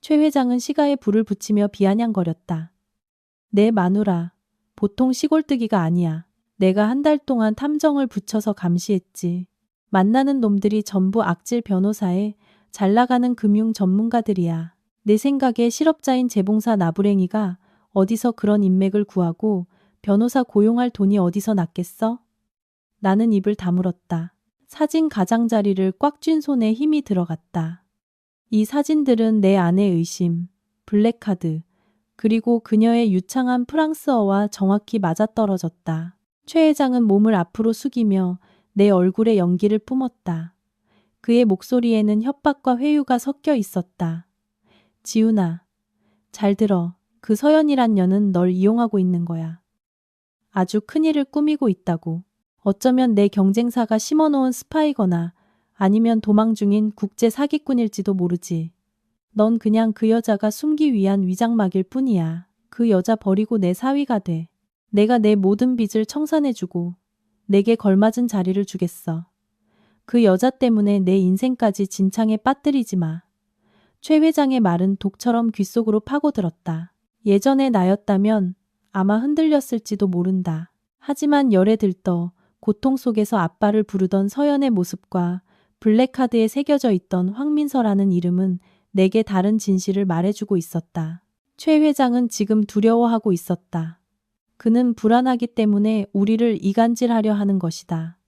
최 회장은 시가에 불을 붙이며 비아냥거렸다. 내 마누라, 보통 시골뜨기가 아니야. 내가 한 달 동안 탐정을 붙여서 감시했지. 만나는 놈들이 전부 악질 변호사에 잘 나가는 금융 전문가들이야. 내 생각에 실업자인 재봉사 나부랭이가 어디서 그런 인맥을 구하고 변호사 고용할 돈이 어디서 났겠어? 나는 입을 다물었다. 사진 가장자리를 꽉 쥔 손에 힘이 들어갔다. 이 사진들은 내 아내의 의심, 블랙카드, 그리고 그녀의 유창한 프랑스어와 정확히 맞아떨어졌다. 최 회장은 몸을 앞으로 숙이며 내 얼굴에 연기를 뿜었다. 그의 목소리에는 협박과 회유가 섞여 있었다. 지훈아, 잘 들어. 그 서연이란 년은 널 이용하고 있는 거야. 아주 큰일을 꾸미고 있다고. 어쩌면 내 경쟁사가 심어놓은 스파이거나 아니면 도망 중인 국제 사기꾼일지도 모르지. 넌 그냥 그 여자가 숨기 위한 위장막일 뿐이야. 그 여자 버리고 내 사위가 돼. 내가 내 모든 빚을 청산해주고 내게 걸맞은 자리를 주겠어. 그 여자 때문에 내 인생까지 진창에 빠뜨리지 마. 최 회장의 말은 독처럼 귓속으로 파고들었다. 예전의 나였다면 아마 흔들렸을지도 모른다. 하지만 열에 들떠 고통 속에서 아빠를 부르던 서연의 모습과 블랙카드에 새겨져 있던 황민서라는 이름은 내게 다른 진실을 말해주고 있었다. 최 회장은 지금 두려워하고 있었다. 그는 불안하기 때문에 우리를 이간질하려 하는 것이다.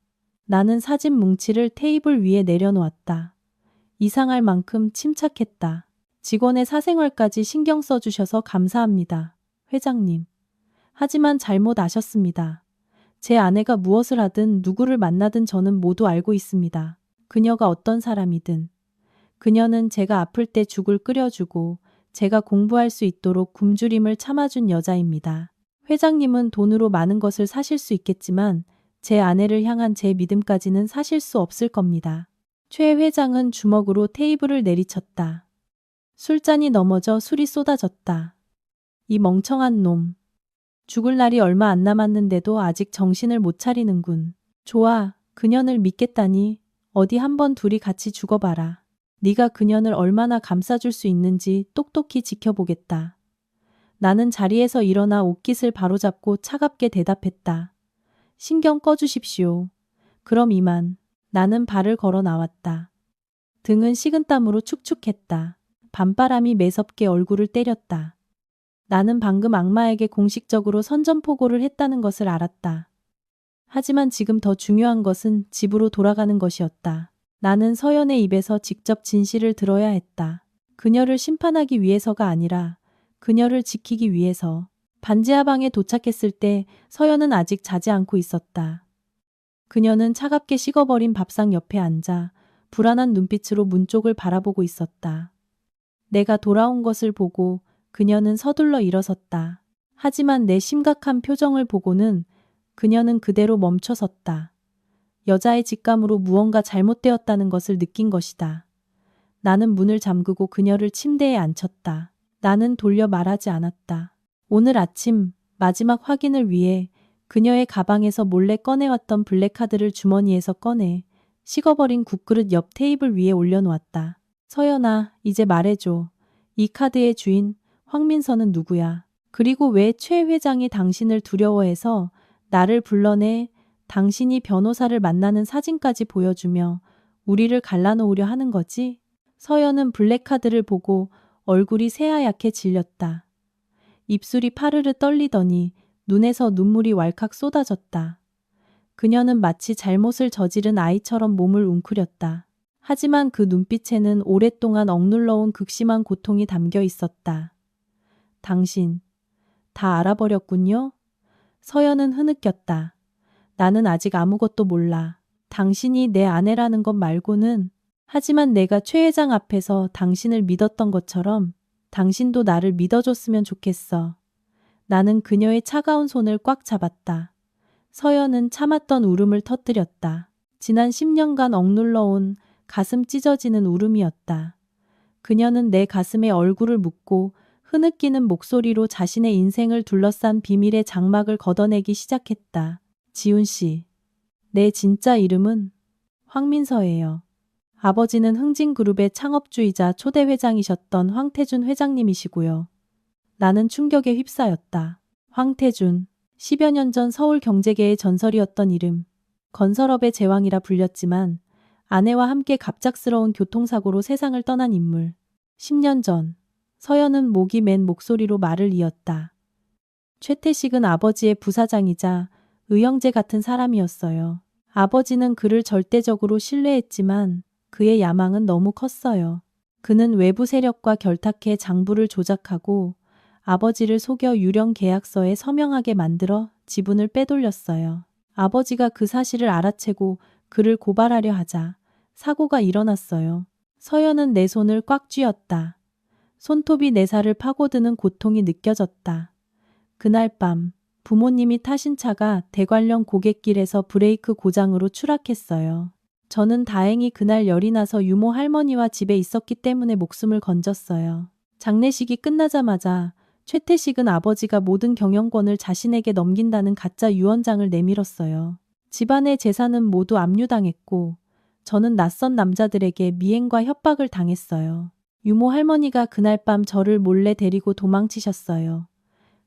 나는 사진 뭉치를 테이블 위에 내려놓았다. 이상할 만큼 침착했다. 직원의 사생활까지 신경 써주셔서 감사합니다. 회장님. 하지만 잘못 아셨습니다. 제 아내가 무엇을 하든 누구를 만나든 저는 모두 알고 있습니다. 그녀가 어떤 사람이든. 그녀는 제가 아플 때 죽을 끓여주고 제가 공부할 수 있도록 굶주림을 참아준 여자입니다. 회장님은 돈으로 많은 것을 사실 수 있겠지만 제 아내를 향한 제 믿음까지는 사실 수 없을 겁니다. 최 회장은 주먹으로 테이블을 내리쳤다. 술잔이 넘어져 술이 쏟아졌다. 이 멍청한 놈. 죽을 날이 얼마 안 남았는데도 아직 정신을 못 차리는군. 좋아, 그년을 믿겠다니 어디 한번 둘이 같이 죽어봐라. 네가 그년을 얼마나 감싸줄 수 있는지 똑똑히 지켜보겠다. 나는 자리에서 일어나 옷깃을 바로잡고 차갑게 대답했다. 신경 꺼주십시오. 그럼 이만. 나는 발을 걸어 나왔다. 등은 식은땀으로 축축했다. 밤바람이 매섭게 얼굴을 때렸다. 나는 방금 악마에게 공식적으로 선전포고를 했다는 것을 알았다. 하지만 지금 더 중요한 것은 집으로 돌아가는 것이었다. 나는 서연의 입에서 직접 진실을 들어야 했다. 그녀를 심판하기 위해서가 아니라 그녀를 지키기 위해서. 반지하방에 도착했을 때 서연은 아직 자지 않고 있었다. 그녀는 차갑게 식어버린 밥상 옆에 앉아 불안한 눈빛으로 문 쪽을 바라보고 있었다. 내가 돌아온 것을 보고 그녀는 서둘러 일어섰다. 하지만 내 심각한 표정을 보고는 그녀는 그대로 멈춰섰다. 여자의 직감으로 무언가 잘못되었다는 것을 느낀 것이다. 나는 문을 잠그고 그녀를 침대에 앉혔다. 나는 돌려 말하지 않았다. 오늘 아침 마지막 확인을 위해 그녀의 가방에서 몰래 꺼내왔던 블랙카드를 주머니에서 꺼내 식어버린 국그릇 옆 테이블 위에 올려놓았다. 서연아, 이제 말해줘. 이 카드의 주인 황민서는 누구야? 그리고 왜 최 회장이 당신을 두려워해서 나를 불러내 당신이 변호사를 만나는 사진까지 보여주며 우리를 갈라놓으려 하는 거지? 서연은 블랙카드를 보고 얼굴이 새하얗게 질렸다. 입술이 파르르 떨리더니 눈에서 눈물이 왈칵 쏟아졌다. 그녀는 마치 잘못을 저지른 아이처럼 몸을 웅크렸다. 하지만 그 눈빛에는 오랫동안 억눌러온 극심한 고통이 담겨 있었다. 당신, 다 알아버렸군요? 서연은 흐느꼈다. 나는 아직 아무것도 몰라. 당신이 내 아내라는 것 말고는. 하지만 내가 최 회장 앞에서 당신을 믿었던 것처럼 당신도 나를 믿어줬으면 좋겠어. 나는 그녀의 차가운 손을 꽉 잡았다. 서연은 참았던 울음을 터뜨렸다. 지난 10년간 억눌러온 가슴 찢어지는 울음이었다. 그녀는 내 가슴에 얼굴을 묻고 흐느끼는 목소리로 자신의 인생을 둘러싼 비밀의 장막을 걷어내기 시작했다. 지훈 씨, 내 진짜 이름은 황민서예요. 아버지는 흥진그룹의 창업주이자 초대 회장이셨던 황태준 회장님이시고요. 나는 충격에 휩싸였다. 황태준, 10여 년 전 서울 경제계의 전설이었던 이름. 건설업의 제왕이라 불렸지만 아내와 함께 갑작스러운 교통사고로 세상을 떠난 인물. 10년 전, 서연은 목이 맨 목소리로 말을 이었다. 최태식은 아버지의 부사장이자 의형제 같은 사람이었어요. 아버지는 그를 절대적으로 신뢰했지만 그의 야망은 너무 컸어요. 그는 외부 세력과 결탁해 장부를 조작하고 아버지를 속여 유령 계약서에 서명하게 만들어 지분을 빼돌렸어요. 아버지가 그 사실을 알아채고 그를 고발하려 하자 사고가 일어났어요. 서연은 내 손을 꽉 쥐었다. 손톱이 내 살을 파고드는 고통이 느껴졌다. 그날 밤 부모님이 타신 차가 대관령 고갯길에서 브레이크 고장으로 추락했어요. 저는 다행히 그날 열이 나서 유모 할머니와 집에 있었기 때문에 목숨을 건졌어요. 장례식이 끝나자마자 최태식은 아버지가 모든 경영권을 자신에게 넘긴다는 가짜 유언장을 내밀었어요. 집안의 재산은 모두 압류당했고 저는 낯선 남자들에게 미행과 협박을 당했어요. 유모 할머니가 그날 밤 저를 몰래 데리고 도망치셨어요.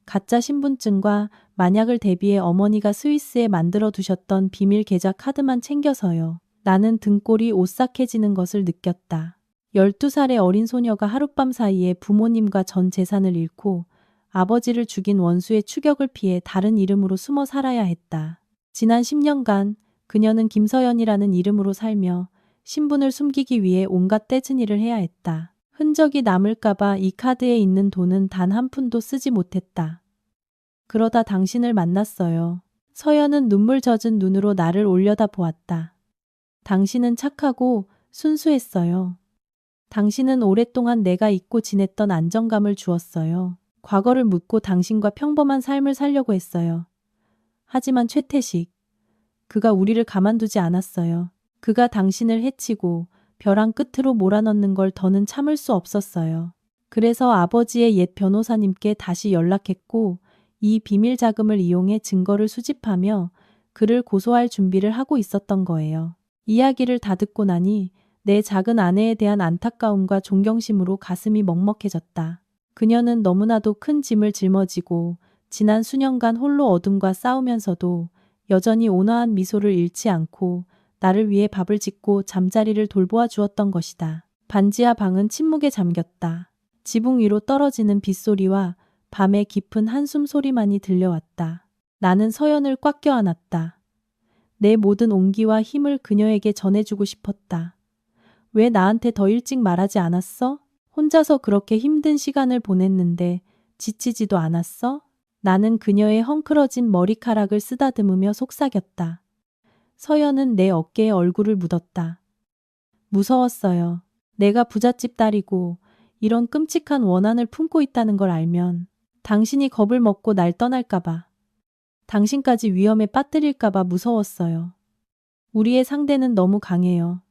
가짜 신분증과 만약을 대비해 어머니가 스위스에 만들어 두셨던 비밀 계좌 카드만 챙겨서요. 나는 등골이 오싹해지는 것을 느꼈다. 12살의 어린 소녀가 하룻밤 사이에 부모님과 전 재산을 잃고 아버지를 죽인 원수의 추격을 피해 다른 이름으로 숨어 살아야 했다. 지난 10년간 그녀는 김서연이라는 이름으로 살며 신분을 숨기기 위해 온갖 떼진 일을 해야 했다. 흔적이 남을까봐 이 카드에 있는 돈은 단 한 푼도 쓰지 못했다. 그러다 당신을 만났어요. 서연은 눈물 젖은 눈으로 나를 올려다 보았다. 당신은 착하고 순수했어요. 당신은 오랫동안 내가 잊고 지냈던 안정감을 주었어요. 과거를 묻고 당신과 평범한 삶을 살려고 했어요. 하지만 최태식, 그가 우리를 가만두지 않았어요. 그가 당신을 해치고 벼랑 끝으로 몰아넣는 걸 더는 참을 수 없었어요. 그래서 아버지의 옛 변호사님께 다시 연락했고 이 비밀 자금을 이용해 증거를 수집하며 그를 고소할 준비를 하고 있었던 거예요. 이야기를 다 듣고 나니 내 작은 아내에 대한 안타까움과 존경심으로 가슴이 먹먹해졌다. 그녀는 너무나도 큰 짐을 짊어지고 지난 수년간 홀로 어둠과 싸우면서도 여전히 온화한 미소를 잃지 않고 나를 위해 밥을 짓고 잠자리를 돌보아 주었던 것이다. 반지하 방은 침묵에 잠겼다. 지붕 위로 떨어지는 빗소리와 밤의 깊은 한숨 소리만이 들려왔다. 나는 서연을 꽉 껴안았다. 내 모든 온기와 힘을 그녀에게 전해주고 싶었다. 왜 나한테 더 일찍 말하지 않았어? 혼자서 그렇게 힘든 시간을 보냈는데 지치지도 않았어? 나는 그녀의 헝클어진 머리카락을 쓰다듬으며 속삭였다. 서연은 내 어깨에 얼굴을 묻었다. 무서웠어요. 내가 부잣집 딸이고 이런 끔찍한 원한을 품고 있다는 걸 알면 당신이 겁을 먹고 날 떠날까봐, 당신까지 위험에 빠뜨릴까봐 무서웠어요. 우리의 상대는 너무 강해요.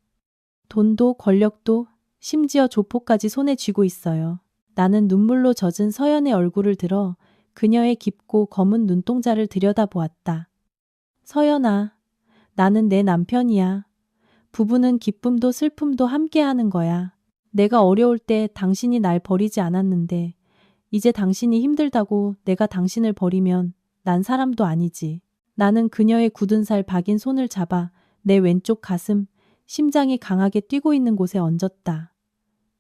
돈도 권력도 심지어 조폭까지 손에 쥐고 있어요. 나는 눈물로 젖은 서연의 얼굴을 들어 그녀의 깊고 검은 눈동자를 들여다보았다. 서연아, 나는 내 남편이야. 부부는 기쁨도 슬픔도 함께하는 거야. 내가 어려울 때 당신이 날 버리지 않았는데 이제 당신이 힘들다고 내가 당신을 버리면 난 사람도 아니지. 나는 그녀의 굳은 살 박인 손을 잡아 내 왼쪽 가슴, 심장이 강하게 뛰고 있는 곳에 얹었다.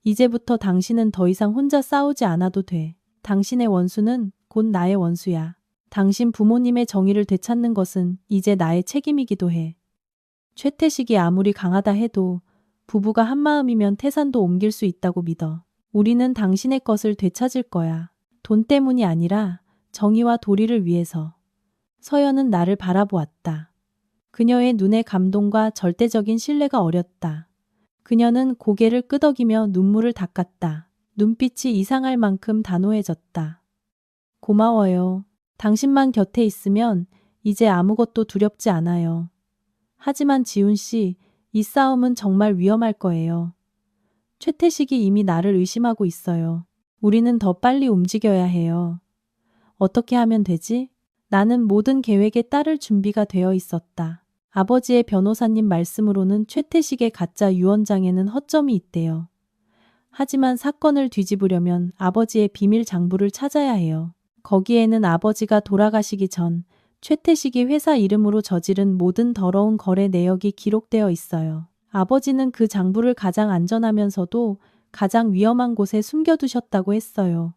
이제부터 당신은 더 이상 혼자 싸우지 않아도 돼. 당신의 원수는 곧 나의 원수야. 당신 부모님의 정의를 되찾는 것은 이제 나의 책임이기도 해. 최태식이 아무리 강하다 해도 부부가 한마음이면 태산도 옮길 수 있다고 믿어. 우리는 당신의 것을 되찾을 거야. 돈 때문이 아니라 정의와 도리를 위해서. 서연은 나를 바라보았다. 그녀의 눈에 감동과 절대적인 신뢰가 어렸다. 그녀는 고개를 끄덕이며 눈물을 닦았다. 눈빛이 이상할 만큼 단호해졌다. 고마워요. 당신만 곁에 있으면 이제 아무것도 두렵지 않아요. 하지만 지훈 씨, 이 싸움은 정말 위험할 거예요. 최태식이 이미 나를 의심하고 있어요. 우리는 더 빨리 움직여야 해요. 어떻게 하면 되지? 나는 모든 계획에 따를 준비가 되어 있었다. 아버지의 변호사님 말씀으로는 최태식의 가짜 유언장에는 허점이 있대요. 하지만 사건을 뒤집으려면 아버지의 비밀 장부를 찾아야 해요. 거기에는 아버지가 돌아가시기 전 최태식이 회사 이름으로 저지른 모든 더러운 거래 내역이 기록되어 있어요. 아버지는 그 장부를 가장 안전하면서도 가장 위험한 곳에 숨겨두셨다고 했어요.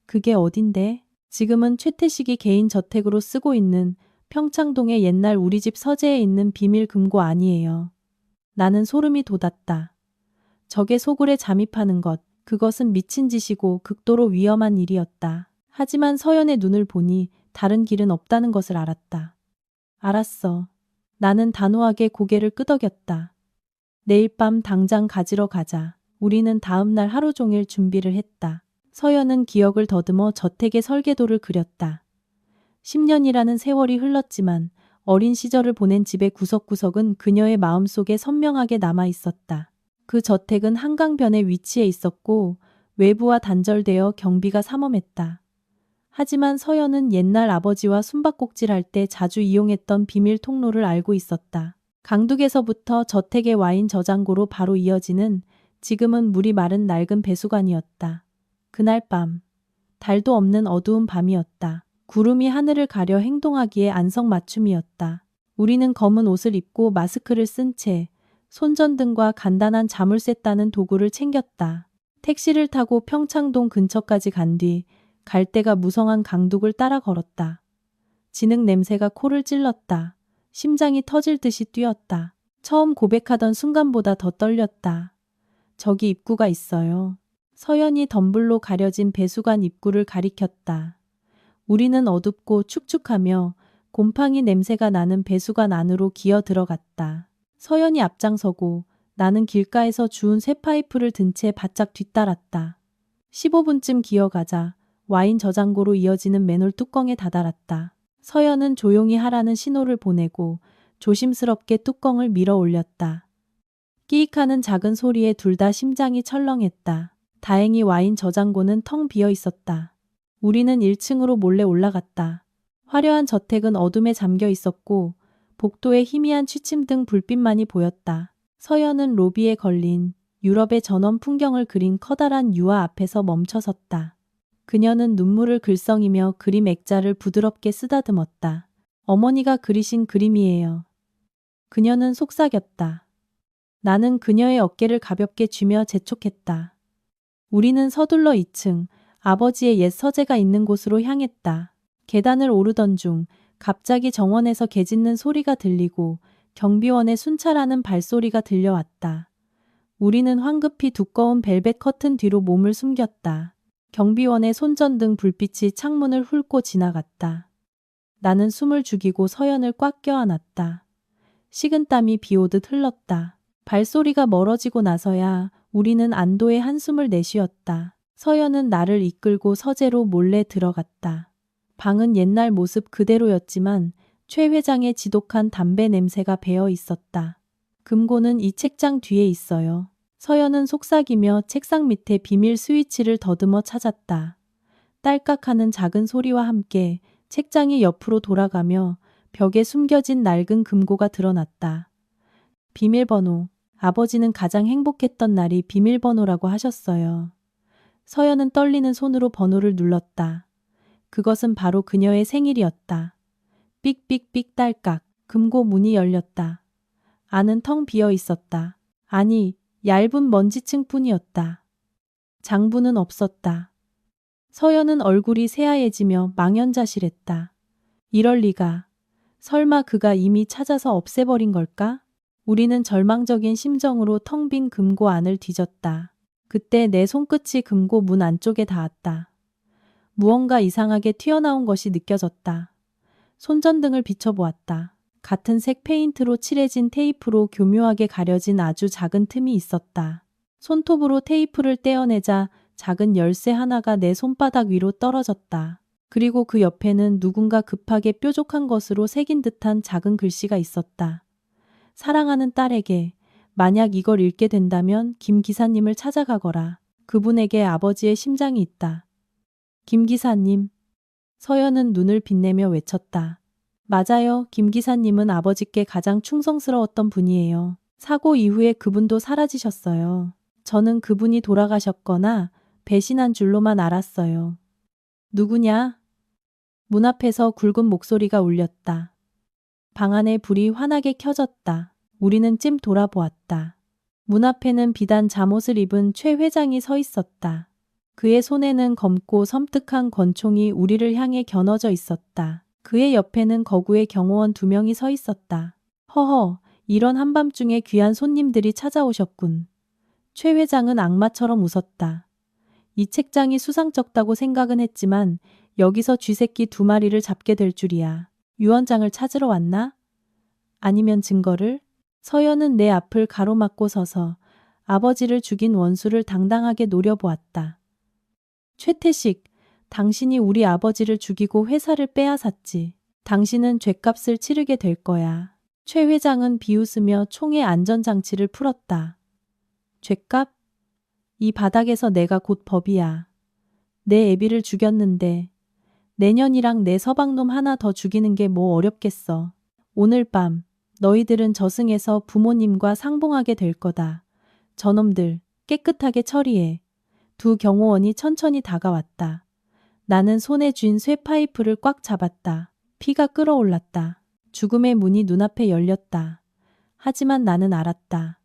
그게 어딘데? 지금은 최태식이 개인 저택으로 쓰고 있는 평창동의 옛날 우리 집 서재에 있는 비밀 금고 아니에요. 나는 소름이 돋았다. 적의 소굴에 잠입하는 것, 그것은 미친 짓이고 극도로 위험한 일이었다. 하지만 서연의 눈을 보니 다른 길은 없다는 것을 알았다. 알았어. 나는 단호하게 고개를 끄덕였다. 내일 밤 당장 가지러 가자. 우리는 다음 날 하루 종일 준비를 했다. 서연은 기억을 더듬어 저택의 설계도를 그렸다. 10년이라는 세월이 흘렀지만 어린 시절을 보낸 집의 구석구석은 그녀의 마음속에 선명하게 남아 있었다. 그 저택은 한강변에 위치해 있었고 외부와 단절되어 경비가 삼엄했다. 하지만 서연은 옛날 아버지와 숨바꼭질할 때 자주 이용했던 비밀 통로를 알고 있었다. 강둑에서부터 저택의 와인 저장고로 바로 이어지는 지금은 물이 마른 낡은 배수관이었다. 그날 밤, 달도 없는 어두운 밤이었다. 구름이 하늘을 가려 행동하기에 안성맞춤이었다. 우리는 검은 옷을 입고 마스크를 쓴 채 손전등과 간단한 자물쇠 따는 도구를 챙겼다. 택시를 타고 평창동 근처까지 간 뒤 갈대가 무성한 강둑을 따라 걸었다. 진흙 냄새가 코를 찔렀다. 심장이 터질 듯이 뛰었다. 처음 고백하던 순간보다 더 떨렸다. 저기 입구가 있어요. 서연이 덤불로 가려진 배수관 입구를 가리켰다. 우리는 어둡고 축축하며 곰팡이 냄새가 나는 배수관 안으로 기어 들어갔다. 서연이 앞장서고 나는 길가에서 주운 쇠파이프를 든 채 바짝 뒤따랐다. 15분쯤 기어가자 와인 저장고로 이어지는 맨홀 뚜껑에 다다랐다. 서연은 조용히 하라는 신호를 보내고 조심스럽게 뚜껑을 밀어 올렸다. 끼익하는 작은 소리에 둘 다 심장이 철렁했다. 다행히 와인 저장고는 텅 비어 있었다. 우리는 1층으로 몰래 올라갔다. 화려한 저택은 어둠에 잠겨 있었고 복도에 희미한 취침등 불빛만이 보였다. 서연은 로비에 걸린 유럽의 전원 풍경을 그린 커다란 유화 앞에서 멈춰섰다. 그녀는 눈물을 글썽이며 그림 액자를 부드럽게 쓰다듬었다. 어머니가 그리신 그림이에요. 그녀는 속삭였다. 나는 그녀의 어깨를 가볍게 쥐며 재촉했다. 우리는 서둘러 2층, 아버지의 옛 서재가 있는 곳으로 향했다. 계단을 오르던 중 갑자기 정원에서 개 짖는 소리가 들리고 경비원의 순찰하는 발소리가 들려왔다. 우리는 황급히 두꺼운 벨벳 커튼 뒤로 몸을 숨겼다. 경비원의 손전등 불빛이 창문을 훑고 지나갔다. 나는 숨을 죽이고 서연을 꽉 껴안았다. 식은땀이 비오듯 흘렀다. 발소리가 멀어지고 나서야 우리는 안도의 한숨을 내쉬었다. 서연은 나를 이끌고 서재로 몰래 들어갔다. 방은 옛날 모습 그대로였지만 최 회장의 지독한 담배 냄새가 배어 있었다. 금고는 이 책장 뒤에 있어요. 서연은 속삭이며 책상 밑에 비밀 스위치를 더듬어 찾았다. 딸깍하는 작은 소리와 함께 책장이 옆으로 돌아가며 벽에 숨겨진 낡은 금고가 드러났다. 비밀번호. 아버지는 가장 행복했던 날이 비밀번호라고 하셨어요. 서연은 떨리는 손으로 번호를 눌렀다. 그것은 바로 그녀의 생일이었다. 삑삑삑 딸깍. 금고 문이 열렸다. 안은 텅 비어 있었다. 아니, 얇은 먼지층뿐이었다. 장부는 없었다. 서연은 얼굴이 새하얘지며 망연자실했다. 이럴 리가. 설마 그가 이미 찾아서 없애버린 걸까? 우리는 절망적인 심정으로 텅 빈 금고 안을 뒤졌다. 그때 내 손끝이 금고 문 안쪽에 닿았다. 무언가 이상하게 튀어나온 것이 느껴졌다. 손전등을 비춰보았다. 같은 색 페인트로 칠해진 테이프로 교묘하게 가려진 아주 작은 틈이 있었다. 손톱으로 테이프를 떼어내자 작은 열쇠 하나가 내 손바닥 위로 떨어졌다. 그리고 그 옆에는 누군가 급하게 뾰족한 것으로 새긴 듯한 작은 글씨가 있었다. 사랑하는 딸에게 만약 이걸 읽게 된다면 김 기사님을 찾아가거라. 그분에게 아버지의 심장이 있다. 김 기사님. 서연은 눈을 빛내며 외쳤다. 맞아요. 김 기사님은 아버지께 가장 충성스러웠던 분이에요. 사고 이후에 그분도 사라지셨어요. 저는 그분이 돌아가셨거나 배신한 줄로만 알았어요. 누구냐? 문 앞에서 굵은 목소리가 울렸다. 방 안에 불이 환하게 켜졌다. 우리는 찜 돌아보았다. 문 앞에는 비단 잠옷을 입은 최 회장이 서 있었다. 그의 손에는 검고 섬뜩한 권총이 우리를 향해 겨눠져 있었다. 그의 옆에는 거구의 경호원 2명이 서 있었다. 허허, 이런 한밤중에 귀한 손님들이 찾아오셨군. 최 회장은 악마처럼 웃었다. 이 책장이 수상쩍다고 생각은 했지만 여기서 쥐새끼 2마리를 잡게 될 줄이야. 유언장을 찾으러 왔나? 아니면 증거를? 서연은 내 앞을 가로막고 서서 아버지를 죽인 원수를 당당하게 노려보았다. 최태식, 당신이 우리 아버지를 죽이고 회사를 빼앗았지. 당신은 죗값을 치르게 될 거야. 최 회장은 비웃으며 총의 안전장치를 풀었다. 죗값? 이 바닥에서 내가 곧 법이야. 내 애비를 죽였는데 내년이랑 내 서방놈 하나 더 죽이는 게 뭐 어렵겠어. 오늘 밤 너희들은 저승에서 부모님과 상봉하게 될 거다. 저놈들 깨끗하게 처리해. 두 경호원이 천천히 다가왔다. 나는 손에 쥔 쇠파이프를 꽉 잡았다. 피가 끓어올랐다. 죽음의 문이 눈앞에 열렸다. 하지만 나는 알았다.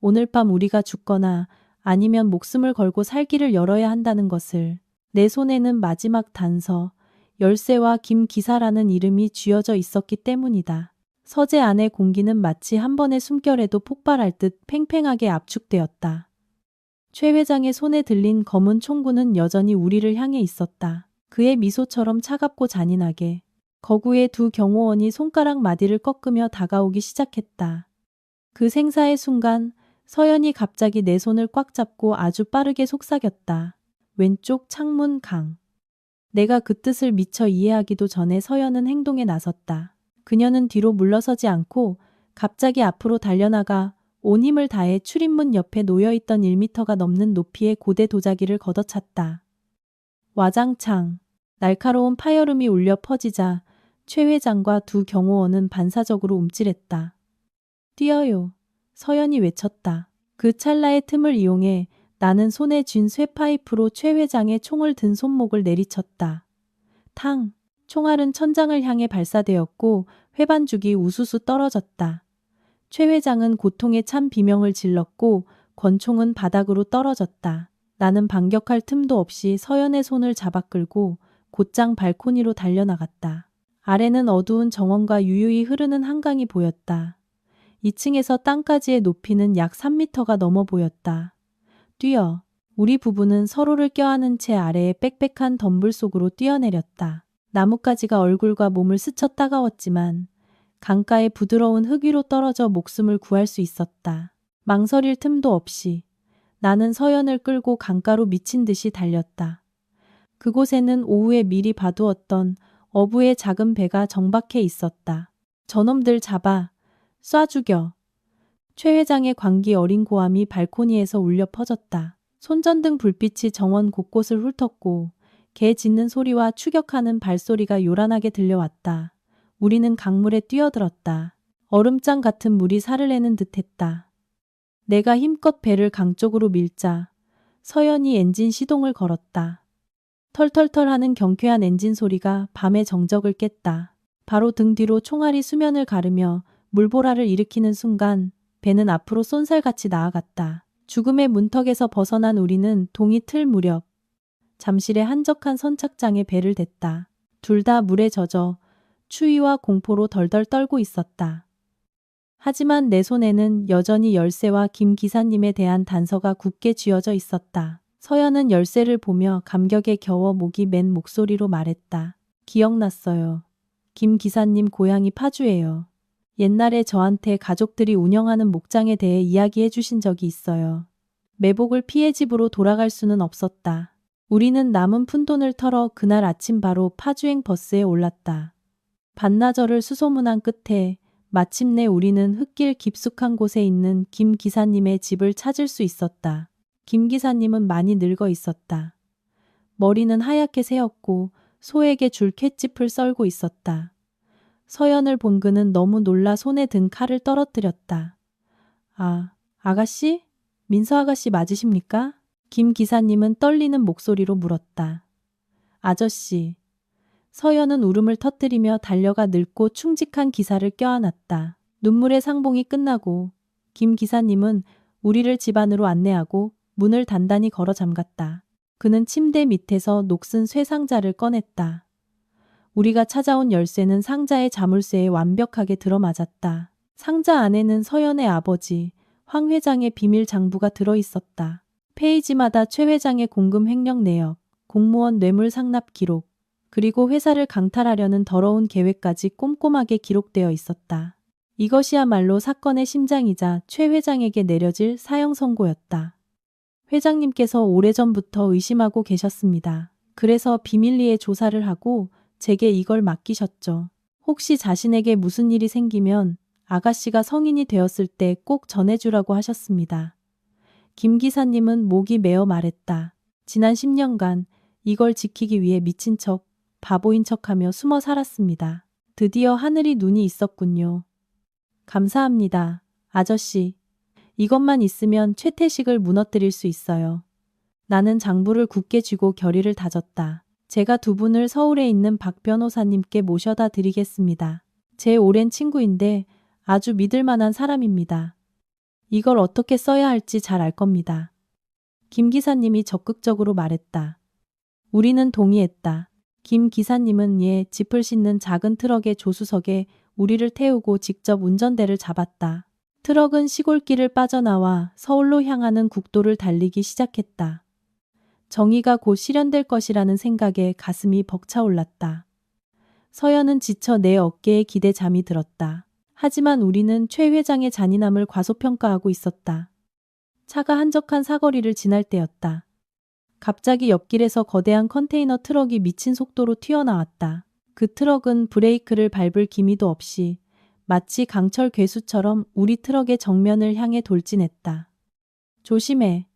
오늘 밤 우리가 죽거나 아니면 목숨을 걸고 살 길을 열어야 한다는 것을. 내 손에는 마지막 단서, 열쇠와 김 기사라는 이름이 쥐어져 있었기 때문이다. 서재 안의 공기는 마치 한 번의 숨결에도 폭발할 듯 팽팽하게 압축되었다. 최 회장의 손에 들린 검은 총구는 여전히 우리를 향해 있었다. 그의 미소처럼 차갑고 잔인하게. 거구의 두 경호원이 손가락 마디를 꺾으며 다가오기 시작했다. 그 생사의 순간 서연이 갑자기 내 손을 꽉 잡고 아주 빠르게 속삭였다. 왼쪽 창문 강. 내가 그 뜻을 미처 이해하기도 전에 서연은 행동에 나섰다. 그녀는 뒤로 물러서지 않고 갑자기 앞으로 달려나가 온 힘을 다해 출입문 옆에 놓여있던 1미터가 넘는 높이의 고대 도자기를 걷어찼다. 와장창. 날카로운 파열음이 울려 퍼지자 최 회장과 두 경호원은 반사적으로 움찔했다. 뛰어요. 서연이 외쳤다. 그 찰나의 틈을 이용해 나는 손에 쥔 쇠파이프로 최 회장의 총을 든 손목을 내리쳤다. 탕! 총알은 천장을 향해 발사되었고 회반죽이 우수수 떨어졌다. 최 회장은 고통에 찬 비명을 질렀고 권총은 바닥으로 떨어졌다. 나는 반격할 틈도 없이 서연의 손을 잡아 끌고 곧장 발코니로 달려나갔다. 아래는 어두운 정원과 유유히 흐르는 한강이 보였다. 2층에서 땅까지의 높이는 약 3미터가 넘어 보였다. 뛰어. 우리 부부는 서로를 껴안은 채 아래의 빽빽한 덤불 속으로 뛰어내렸다. 나뭇가지가 얼굴과 몸을 스쳐 따가웠지만 강가의 부드러운 흙 위로 떨어져 목숨을 구할 수 있었다. 망설일 틈도 없이 나는 서연을 끌고 강가로 미친 듯이 달렸다. 그곳에는 오후에 미리 봐두었던 어부의 작은 배가 정박해 있었다. 저놈들 잡아. 쏴 죽여. 최 회장의 광기 어린 고함이 발코니에서 울려 퍼졌다. 손전등 불빛이 정원 곳곳을 훑었고 개 짖는 소리와 추격하는 발소리가 요란하게 들려왔다. 우리는 강물에 뛰어들었다. 얼음장 같은 물이 살을 내는 듯했다. 내가 힘껏 배를 강 쪽으로 밀자 서연이 엔진 시동을 걸었다. 털털털 하는 경쾌한 엔진 소리가 밤의 정적을 깼다. 바로 등 뒤로 총알이 수면을 가르며 물보라를 일으키는 순간 배는 앞으로 쏜살같이 나아갔다. 죽음의 문턱에서 벗어난 우리는 동이 틀 무렵 잠실의 한적한 선착장에 배를 댔다. 둘 다 물에 젖어 추위와 공포로 덜덜 떨고 있었다. 하지만 내 손에는 여전히 열쇠와 김 기사님에 대한 단서가 굳게 쥐어져 있었다. 서연은 열쇠를 보며 감격에 겨워 목이 맨 목소리로 말했다. 기억났어요. 김 기사님 고향이 파주예요. 옛날에 저한테 가족들이 운영하는 목장에 대해 이야기해 주신 적이 있어요. 매복을 피해 집으로 돌아갈 수는 없었다. 우리는 남은 푼돈을 털어 그날 아침 바로 파주행 버스에 올랐다. 반나절을 수소문한 끝에 마침내 우리는 흙길 깊숙한 곳에 있는 김 기사님의 집을 찾을 수 있었다. 김 기사님은 많이 늙어 있었다. 머리는 하얗게 새었고 소에게 줄 캣집을 썰고 있었다. 서연을 본 그는 너무 놀라 손에 든 칼을 떨어뜨렸다. 아, 아가씨? 민서 아가씨 맞으십니까? 김 기사님은 떨리는 목소리로 물었다. 아저씨. 서연은 울음을 터뜨리며 달려가 늙고 충직한 기사를 껴안았다. 눈물의 상봉이 끝나고 김 기사님은 우리를 집 안으로 안내하고 문을 단단히 걸어 잠갔다. 그는 침대 밑에서 녹슨 쇠상자를 꺼냈다. 우리가 찾아온 열쇠는 상자의 자물쇠에 완벽하게 들어맞았다. 상자 안에는 서연의 아버지, 황 회장의 비밀 장부가 들어있었다. 페이지마다 최 회장의 공금 횡령 내역, 공무원 뇌물 상납 기록, 그리고 회사를 강탈하려는 더러운 계획까지 꼼꼼하게 기록되어 있었다. 이것이야말로 사건의 심장이자 최 회장에게 내려질 사형 선고였다. 회장님께서 오래전부터 의심하고 계셨습니다. 그래서 비밀리에 조사를 하고 제게 이걸 맡기셨죠. 혹시 자신에게 무슨 일이 생기면 아가씨가 성인이 되었을 때 꼭 전해주라고 하셨습니다. 김 기사님은 목이 메어 말했다. 지난 10년간 이걸 지키기 위해 미친 척, 바보인 척하며 숨어 살았습니다. 드디어 하늘이 눈이 있었군요. 감사합니다, 아저씨. 이것만 있으면 최태식을 무너뜨릴 수 있어요. 나는 장부를 굳게 쥐고 결의를 다졌다. 제가 두 분을 서울에 있는 박 변호사님께 모셔다 드리겠습니다. 제 오랜 친구인데 아주 믿을 만한 사람입니다. 이걸 어떻게 써야 할지 잘 알 겁니다. 김 기사님이 적극적으로 말했다. 우리는 동의했다. 김 기사님은 짚을 싣는 작은 트럭의 조수석에 우리를 태우고 직접 운전대를 잡았다. 트럭은 시골길을 빠져나와 서울로 향하는 국도를 달리기 시작했다. 정의가 곧 실현될 것이라는 생각에 가슴이 벅차올랐다. 서연은 지쳐 내 어깨에 기대 잠이 들었다. 하지만 우리는 최 회장의 잔인함을 과소평가하고 있었다. 차가 한적한 사거리를 지날 때였다. 갑자기 옆길에서 거대한 컨테이너 트럭이 미친 속도로 튀어나왔다. 그 트럭은 브레이크를 밟을 기미도 없이 마치 강철 괴수처럼 우리 트럭의 정면을 향해 돌진했다. 조심해.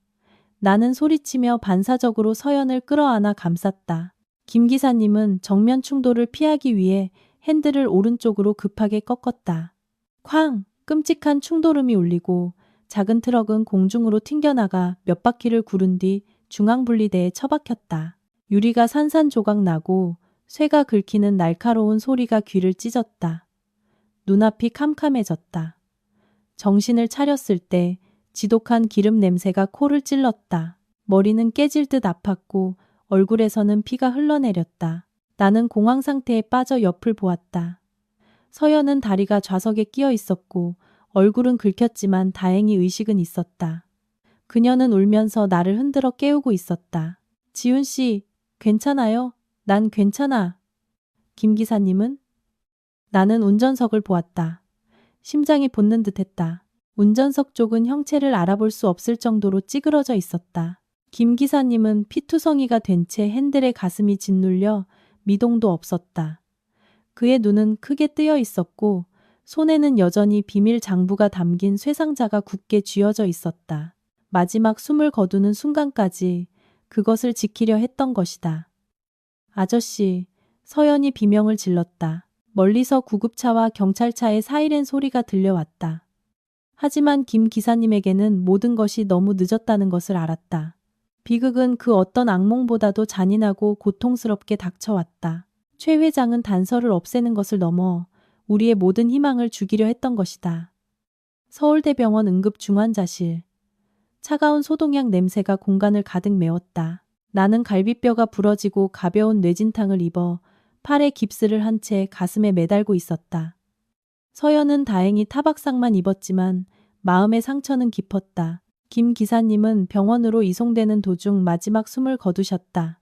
나는 소리치며 반사적으로 서연을 끌어안아 감쌌다. 김 기사님은 정면 충돌을 피하기 위해 핸들을 오른쪽으로 급하게 꺾었다. 쾅! 끔찍한 충돌음이 울리고 작은 트럭은 공중으로 튕겨나가 몇 바퀴를 구른 뒤 중앙분리대에 처박혔다. 유리가 산산조각 나고 쇠가 긁히는 날카로운 소리가 귀를 찢었다. 눈앞이 캄캄해졌다. 정신을 차렸을 때 지독한 기름 냄새가 코를 찔렀다. 머리는 깨질 듯 아팠고 얼굴에서는 피가 흘러내렸다. 나는 공황 상태에 빠져 옆을 보았다. 서연은 다리가 좌석에 끼어 있었고 얼굴은 긁혔지만 다행히 의식은 있었다. 그녀는 울면서 나를 흔들어 깨우고 있었다. 지훈 씨, 괜찮아요? 난 괜찮아. 김 기사님은? 나는 운전석을 보았다. 심장이 돋는 듯했다. 운전석 쪽은 형체를 알아볼 수 없을 정도로 찌그러져 있었다. 김 기사님은 피투성이가 된 채 핸들에 가슴이 짓눌려 미동도 없었다. 그의 눈은 크게 뜨여 있었고 손에는 여전히 비밀 장부가 담긴 쇠상자가 굳게 쥐어져 있었다. 마지막 숨을 거두는 순간까지 그것을 지키려 했던 것이다. 아저씨, 서연이 비명을 질렀다. 멀리서 구급차와 경찰차의 사이렌 소리가 들려왔다. 하지만 김 기사님에게는 모든 것이 너무 늦었다는 것을 알았다. 비극은 그 어떤 악몽보다도 잔인하고 고통스럽게 닥쳐왔다. 최 회장은 단서를 없애는 것을 넘어 우리의 모든 희망을 죽이려 했던 것이다. 서울대병원 응급중환자실. 차가운 소독약 냄새가 공간을 가득 메웠다. 나는 갈비뼈가 부러지고 가벼운 뇌진탕을 입어 팔에 깁스를 한 채 가슴에 매달고 있었다. 서연은 다행히 타박상만 입었지만 마음의 상처는 깊었다. 김 기사님은 병원으로 이송되는 도중 마지막 숨을 거두셨다.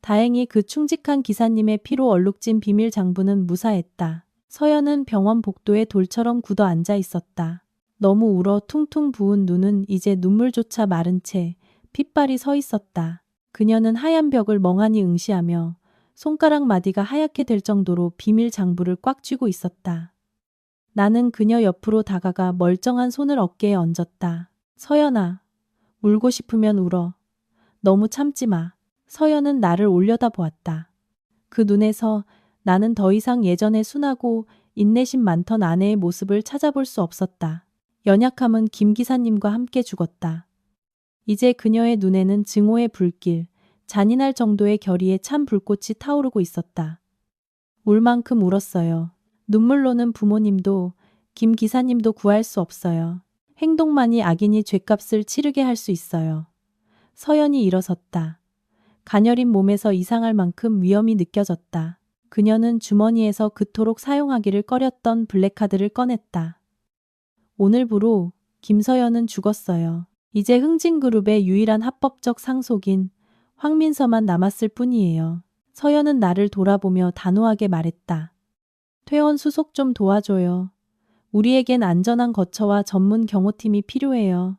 다행히 그 충직한 기사님의 피로 얼룩진 비밀 장부는 무사했다. 서연은 병원 복도에 돌처럼 굳어 앉아 있었다. 너무 울어 퉁퉁 부은 눈은 이제 눈물조차 마른 채 핏발이 서 있었다. 그녀는 하얀 벽을 멍하니 응시하며 손가락 마디가 하얗게 될 정도로 비밀 장부를 꽉 쥐고 있었다. 나는 그녀 옆으로 다가가 멀쩡한 손을 어깨에 얹었다. 서연아, 울고 싶으면 울어. 너무 참지 마. 서연은 나를 올려다 보았다. 그 눈에서 나는 더 이상 예전의 순하고 인내심 많던 아내의 모습을 찾아볼 수 없었다. 연약함은 김 기사님과 함께 죽었다. 이제 그녀의 눈에는 증오의 불길, 잔인할 정도의 결의에 찬 불꽃이 타오르고 있었다. 울 만큼 울었어요. 눈물로는 부모님도 김 기사님도 구할 수 없어요. 행동만이 악인이 죗값을 치르게 할 수 있어요. 서연이 일어섰다. 가녀린 몸에서 이상할 만큼 위험이 느껴졌다. 그녀는 주머니에서 그토록 사용하기를 꺼렸던 블랙카드를 꺼냈다. 오늘부로 김서연은 죽었어요. 이제 흥진그룹의 유일한 합법적 상속인 황민서만 남았을 뿐이에요. 서연은 나를 돌아보며 단호하게 말했다. 퇴원 수속 좀 도와줘요. 우리에겐 안전한 거처와 전문 경호팀이 필요해요.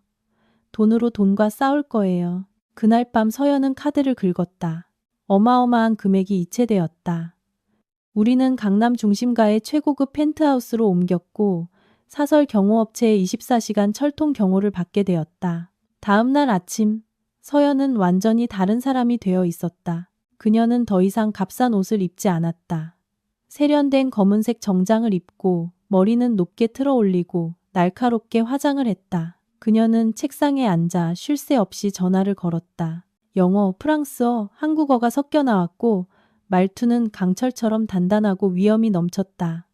돈으로 돈과 싸울 거예요. 그날 밤 서연은 카드를 긁었다. 어마어마한 금액이 이체되었다. 우리는 강남 중심가의 최고급 펜트하우스로 옮겼고 사설 경호업체의 24시간 철통 경호를 받게 되었다. 다음 날 아침, 서연은 완전히 다른 사람이 되어 있었다. 그녀는 더 이상 값싼 옷을 입지 않았다. 세련된 검은색 정장을 입고 머리는 높게 틀어 올리고 날카롭게 화장을 했다. 그녀는 책상에 앉아 쉴 새 없이 전화를 걸었다. 영어, 프랑스어, 한국어가 섞여 나왔고 말투는 강철처럼 단단하고 위엄이 넘쳤다.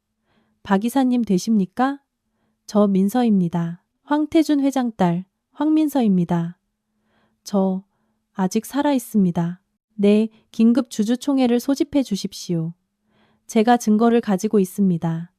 박 이사님 되십니까? 저 민서입니다. 황태준 회장 딸 황민서입니다. 저 아직 살아 있습니다. 네, 긴급 주주총회를 소집해 주십시오. 제가 증거를 가지고 있습니다.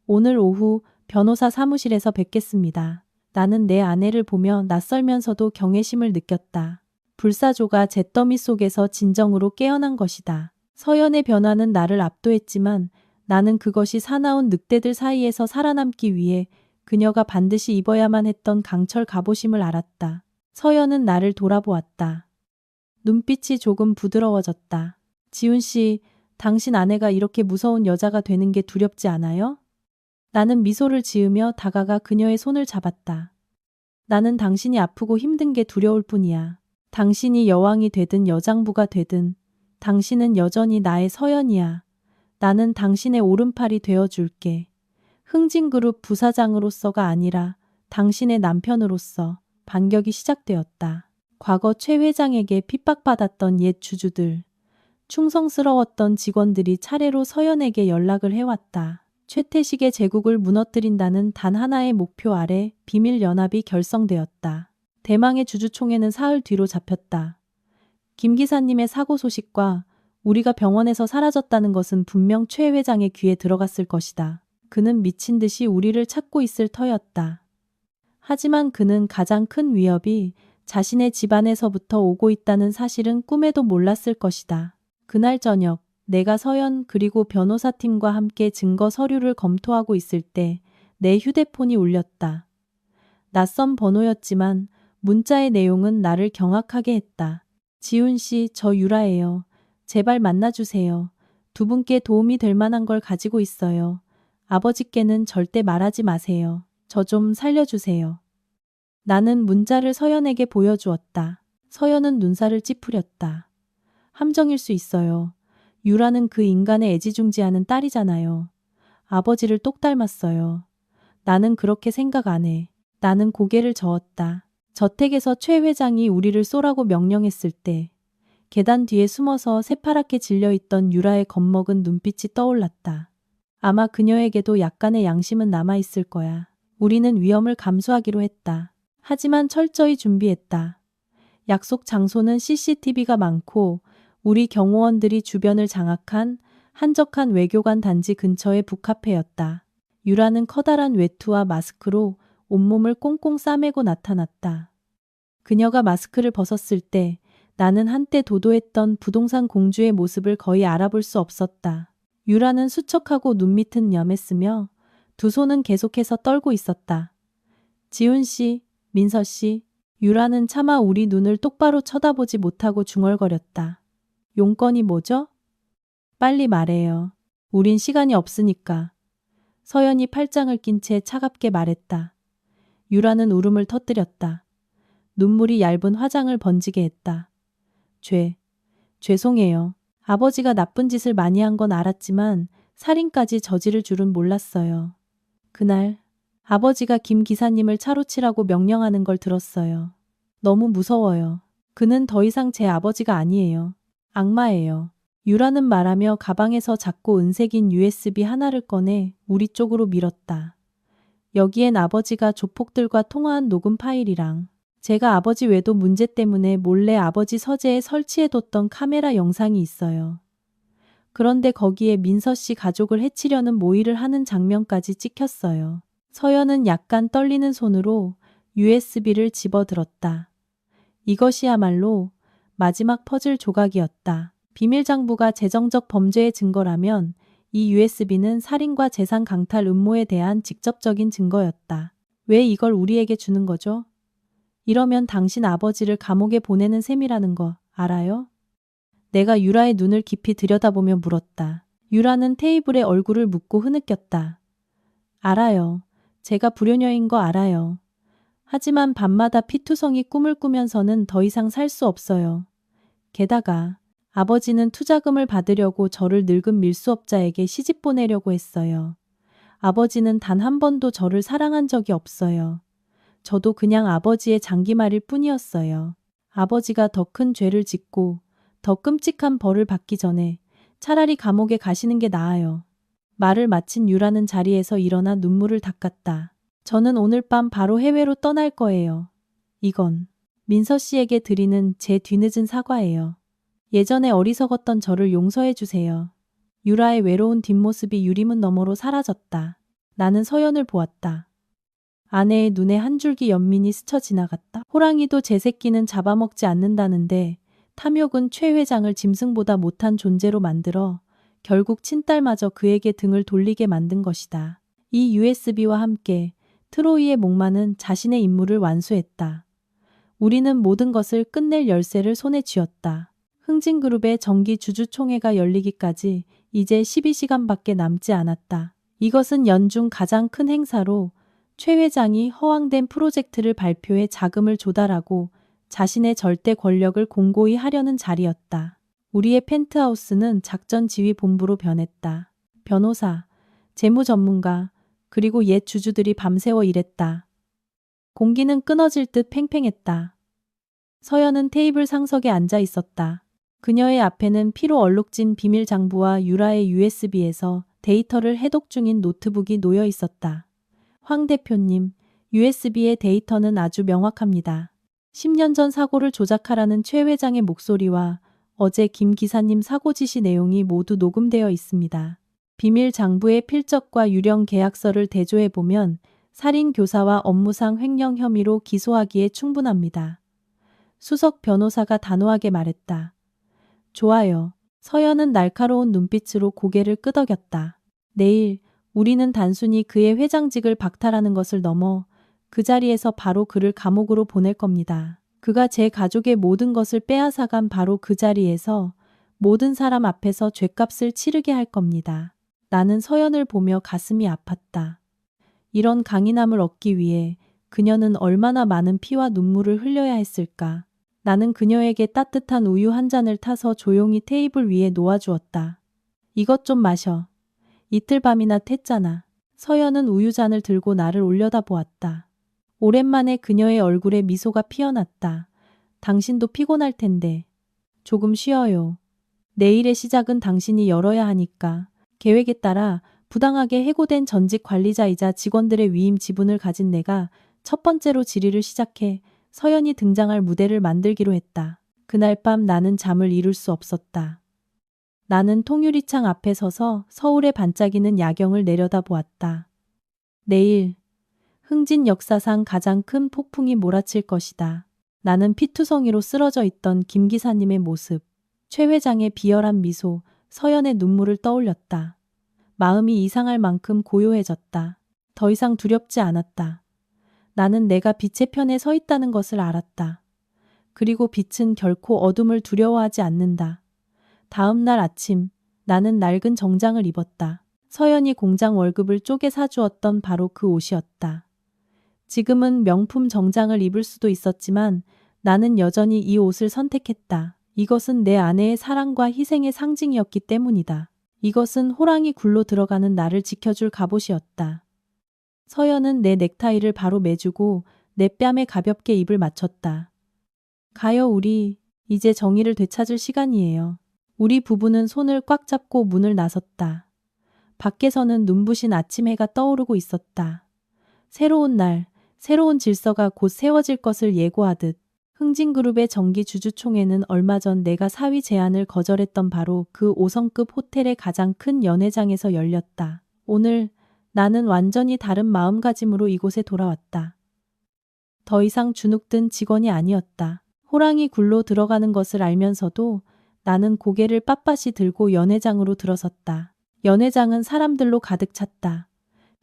오늘 오후 변호사 사무실에서 뵙겠습니다. 나는 내 아내를 보며 낯설면서도 경외심을 느꼈다. 불사조가 잿더미 속에서 진정으로 깨어난 것이다. 서연의 변화는 나를 압도했지만 나는 그것이 사나운 늑대들 사이에서 살아남기 위해 그녀가 반드시 입어야만 했던 강철 갑오심을 알았다. 서연은 나를 돌아보았다. 눈빛이 조금 부드러워졌다. 지훈 씨, 당신 아내가 이렇게 무서운 여자가 되는 게 두렵지 않아요? 나는 미소를 지으며 다가가 그녀의 손을 잡았다. 나는 당신이 아프고 힘든 게 두려울 뿐이야. 당신이 여왕이 되든 여장부가 되든 당신은 여전히 나의 서연이야. 나는 당신의 오른팔이 되어줄게. 흥진그룹 부사장으로서가 아니라 당신의 남편으로서. 반격이 시작되었다. 과거 최 회장에게 핍박받았던 옛 주주들, 충성스러웠던 직원들이 차례로 서연에게 연락을 해왔다. 최태식의 제국을 무너뜨린다는 단 하나의 목표 아래 비밀연합이 결성되었다. 대망의 주주총회는 사흘 뒤로 잡혔다. 김 기사님의 사고 소식과 우리가 병원에서 사라졌다는 것은 분명 최 회장의 귀에 들어갔을 것이다. 그는 미친 듯이 우리를 찾고 있을 터였다. 하지만 그는 가장 큰 위협이 자신의 집안에서부터 오고 있다는 사실은 꿈에도 몰랐을 것이다. 그날 저녁 내가 서연 그리고 변호사팀과 함께 증거 서류를 검토하고 있을 때 내 휴대폰이 울렸다. 낯선 번호였지만 문자의 내용은 나를 경악하게 했다. 지훈 씨, 저 유라예요. 제발 만나주세요. 두 분께 도움이 될 만한 걸 가지고 있어요. 아버지께는 절대 말하지 마세요. 저 좀 살려주세요. 나는 문자를 서연에게 보여주었다. 서연은 눈살을 찌푸렸다. 함정일 수 있어요. 유라는 그 인간의 애지중지하는 딸이잖아요. 아버지를 똑 닮았어요. 나는 그렇게 생각 안 해. 나는 고개를 저었다. 저택에서 최 회장이 우리를 쏘라고 명령했을 때 계단 뒤에 숨어서 새파랗게 질려있던 유라의 겁먹은 눈빛이 떠올랐다. 아마 그녀에게도 약간의 양심은 남아있을 거야. 우리는 위험을 감수하기로 했다. 하지만 철저히 준비했다. 약속 장소는 CCTV가 많고 우리 경호원들이 주변을 장악한 한적한 외교관 단지 근처의 북카페였다. 유라는 커다란 외투와 마스크로 온몸을 꽁꽁 싸매고 나타났다. 그녀가 마스크를 벗었을 때 나는 한때 도도했던 부동산 공주의 모습을 거의 알아볼 수 없었다. 유라는 수척하고 눈밑은 염했으며 두 손은 계속해서 떨고 있었다. 지훈 씨, 민서 씨, 유라는 차마 우리 눈을 똑바로 쳐다보지 못하고 중얼거렸다. 용건이 뭐죠? 빨리 말해요. 우린 시간이 없으니까. 서연이 팔짱을 낀 채 차갑게 말했다. 유라는 울음을 터뜨렸다. 눈물이 얇은 화장을 번지게 했다. 죄송해요. 아버지가 나쁜 짓을 많이 한 건 알았지만 살인까지 저지를 줄은 몰랐어요. 그날 아버지가 김 기사님을 차로 치라고 명령하는 걸 들었어요. 너무 무서워요. 그는 더 이상 제 아버지가 아니에요. 악마예요. 유라는 말하며 가방에서 작고 은색인 USB 하나를 꺼내 우리 쪽으로 밀었다. 여기엔 아버지가 조폭들과 통화한 녹음 파일이랑 제가 아버지 외도 문제 때문에 몰래 아버지 서재에 설치해뒀던 카메라 영상이 있어요. 그런데 거기에 민서 씨 가족을 해치려는 모의를 하는 장면까지 찍혔어요. 서연은 약간 떨리는 손으로 USB를 집어들었다. 이것이야말로 마지막 퍼즐 조각이었다. 비밀장부가 재정적 범죄의 증거라면 이 USB는 살인과 재산 강탈 음모에 대한 직접적인 증거였다. 왜 이걸 우리에게 주는 거죠? 이러면 당신 아버지를 감옥에 보내는 셈이라는 거 알아요? 내가 유라의 눈을 깊이 들여다보며 물었다. 유라는 테이블에 얼굴을 묻고 흐느꼈다. 알아요. 제가 불효녀인 거 알아요. 하지만 밤마다 피투성이 꿈을 꾸면서는 더 이상 살 수 없어요. 게다가 아버지는 투자금을 받으려고 저를 늙은 밀수업자에게 시집 보내려고 했어요. 아버지는 단 한 번도 저를 사랑한 적이 없어요. 저도 그냥 아버지의 장기말일 뿐이었어요. 아버지가 더 큰 죄를 짓고 더 끔찍한 벌을 받기 전에 차라리 감옥에 가시는 게 나아요. 말을 마친 유라는 자리에서 일어나 눈물을 닦았다. 저는 오늘 밤 바로 해외로 떠날 거예요. 이건 민서 씨에게 드리는 제 뒤늦은 사과예요. 예전에 어리석었던 저를 용서해 주세요. 유라의 외로운 뒷모습이 유리문 너머로 사라졌다. 나는 서연을 보았다. 아내의 눈에 한 줄기 연민이 스쳐 지나갔다. 호랑이도 제 새끼는 잡아먹지 않는다는데 탐욕은 최 회장을 짐승보다 못한 존재로 만들어 결국 친딸마저 그에게 등을 돌리게 만든 것이다. 이 USB와 함께 트로이의 목마는 자신의 임무를 완수했다. 우리는 모든 것을 끝낼 열쇠를 손에 쥐었다. 흥진그룹의 정기 주주총회가 열리기까지 이제 12시간밖에 남지 않았다. 이것은 연중 가장 큰 행사로 최 회장이 허황된 프로젝트를 발표해 자금을 조달하고 자신의 절대 권력을 공고히 하려는 자리였다. 우리의 펜트하우스는 작전지휘본부로 변했다. 변호사, 재무 전문가, 그리고 옛 주주들이 밤새워 일했다. 공기는 끊어질 듯 팽팽했다. 서연은 테이블 상석에 앉아 있었다. 그녀의 앞에는 피로 얼룩진 비밀 장부와 유라의 USB에서 데이터를 해독 중인 노트북이 놓여 있었다. 황 대표님, USB의 데이터는 아주 명확합니다. 10년 전 사고를 조작하라는 최 회장의 목소리와 어제 김 기사님 사고 지시 내용이 모두 녹음되어 있습니다. 비밀 장부의 필적과 유령 계약서를 대조해보면 살인 교사와 업무상 횡령 혐의로 기소하기에 충분합니다. 수석 변호사가 단호하게 말했다. 좋아요. 서연은 날카로운 눈빛으로 고개를 끄덕였다. 내일 우리는 단순히 그의 회장직을 박탈하는 것을 넘어 그 자리에서 바로 그를 감옥으로 보낼 겁니다. 그가 제 가족의 모든 것을 빼앗아간 바로 그 자리에서 모든 사람 앞에서 죗값을 치르게 할 겁니다. 나는 서연을 보며 가슴이 아팠다. 이런 강인함을 얻기 위해 그녀는 얼마나 많은 피와 눈물을 흘려야 했을까. 나는 그녀에게 따뜻한 우유 한 잔을 타서 조용히 테이블 위에 놓아주었다. 이것 좀 마셔. 이틀 밤이나 텄잖아. 서연은 우유잔을 들고 나를 올려다보았다. 오랜만에 그녀의 얼굴에 미소가 피어났다. 당신도 피곤할 텐데. 조금 쉬어요. 내일의 시작은 당신이 열어야 하니까. 계획에 따라 부당하게 해고된 전직 관리자이자 직원들의 위임 지분을 가진 내가 첫 번째로 질의를 시작해 서연이 등장할 무대를 만들기로 했다. 그날 밤 나는 잠을 이룰 수 없었다. 나는 통유리창 앞에 서서 서울의 반짝이는 야경을 내려다보았다. 내일 흥진 역사상 가장 큰 폭풍이 몰아칠 것이다. 나는 피투성이로 쓰러져 있던 김 기사님의 모습, 최 회장의 비열한 미소, 서연의 눈물을 떠올렸다. 마음이 이상할 만큼 고요해졌다. 더 이상 두렵지 않았다. 나는 내가 빛의 편에 서 있다는 것을 알았다. 그리고 빛은 결코 어둠을 두려워하지 않는다. 다음 날 아침 나는 낡은 정장을 입었다. 서연이 공장 월급을 쪼개 사주었던 바로 그 옷이었다. 지금은 명품 정장을 입을 수도 있었지만 나는 여전히 이 옷을 선택했다. 이것은 내 아내의 사랑과 희생의 상징이었기 때문이다. 이것은 호랑이 굴로 들어가는 나를 지켜줄 갑옷이었다. 서연은 내 넥타이를 바로 매주고 내 뺨에 가볍게 입을 맞췄다. 가요 우리, 이제 정의를 되찾을 시간이에요. 우리 부부는 손을 꽉 잡고 문을 나섰다. 밖에서는 눈부신 아침 해가 떠오르고 있었다. 새로운 날, 새로운 질서가 곧 세워질 것을 예고하듯 흥진그룹의 정기 주주총회는 얼마 전 내가 사위 제안을 거절했던 바로 그 5성급 호텔의 가장 큰 연회장에서 열렸다. 오늘 나는 완전히 다른 마음가짐으로 이곳에 돌아왔다. 더 이상 주눅든 직원이 아니었다. 호랑이 굴로 들어가는 것을 알면서도 나는 고개를 빳빳이 들고 연회장으로 들어섰다. 연회장은 사람들로 가득 찼다.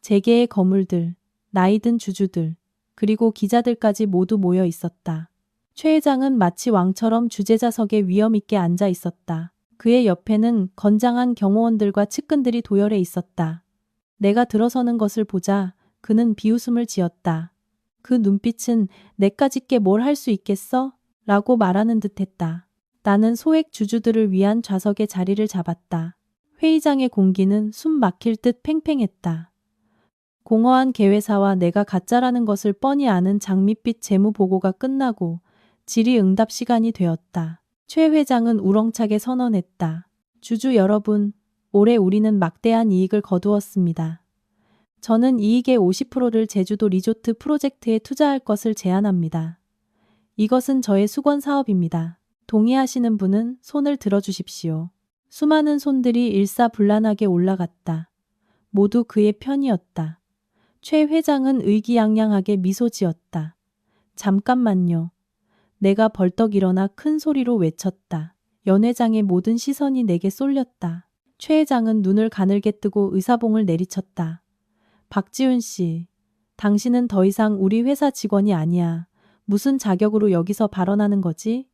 재계의 거물들, 나이든 주주들, 그리고 기자들까지 모두 모여 있었다. 최 회장은 마치 왕처럼 주재자석에 위엄 있게 앉아 있었다. 그의 옆에는 건장한 경호원들과 측근들이 도열해 있었다. 내가 들어서는 것을 보자 그는 비웃음을 지었다. 그 눈빛은 내까짓게 뭘 할 수 있겠어? 라고 말하는 듯했다. 나는 소액 주주들을 위한 좌석에 자리를 잡았다. 회의장의 공기는 숨 막힐 듯 팽팽했다. 공허한 개회사와 내가 가짜라는 것을 뻔히 아는 장밋빛 재무보고가 끝나고 질의응답 시간이 되었다. 최 회장은 우렁차게 선언했다. 주주 여러분, 올해 우리는 막대한 이익을 거두었습니다. 저는 이익의 50%를 제주도 리조트 프로젝트에 투자할 것을 제안합니다. 이것은 저의 수건 사업입니다. 동의하시는 분은 손을 들어주십시오. 수많은 손들이 일사불란하게 올라갔다. 모두 그의 편이었다. 최 회장은 의기양양하게 미소 지었다. 잠깐만요. 내가 벌떡 일어나 큰 소리로 외쳤다. 연 회장의 모든 시선이 내게 쏠렸다. 최 회장은 눈을 가늘게 뜨고 의사봉을 내리쳤다. 박지훈 씨, 당신은 더 이상 우리 회사 직원이 아니야. 무슨 자격으로 여기서 발언하는 거지?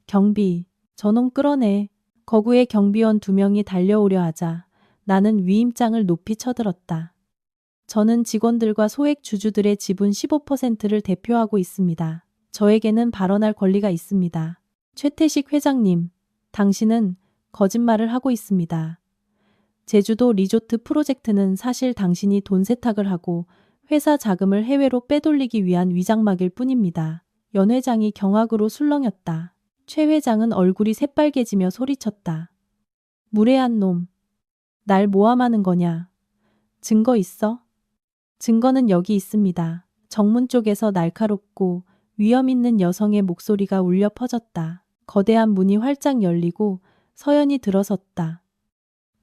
경비, 저놈 끌어내. 거구의 경비원 2명이 달려오려 하자 나는 위임장을 높이 쳐들었다. 저는 직원들과 소액 주주들의 지분 15%를 대표하고 있습니다. 저에게는 발언할 권리가 있습니다. 최태식 회장님, 당신은 거짓말을 하고 있습니다. 제주도 리조트 프로젝트는 사실 당신이 돈 세탁을 하고 회사 자금을 해외로 빼돌리기 위한 위장막일 뿐입니다. 연 회장이 경악으로 술렁였다. 최 회장은 얼굴이 새빨개지며 소리쳤다. 무례한 놈. 날 모함하는 거냐? 증거 있어? 증거는 여기 있습니다. 정문 쪽에서 날카롭고 위험 있는 여성의 목소리가 울려 퍼졌다. 거대한 문이 활짝 열리고 서연이 들어섰다.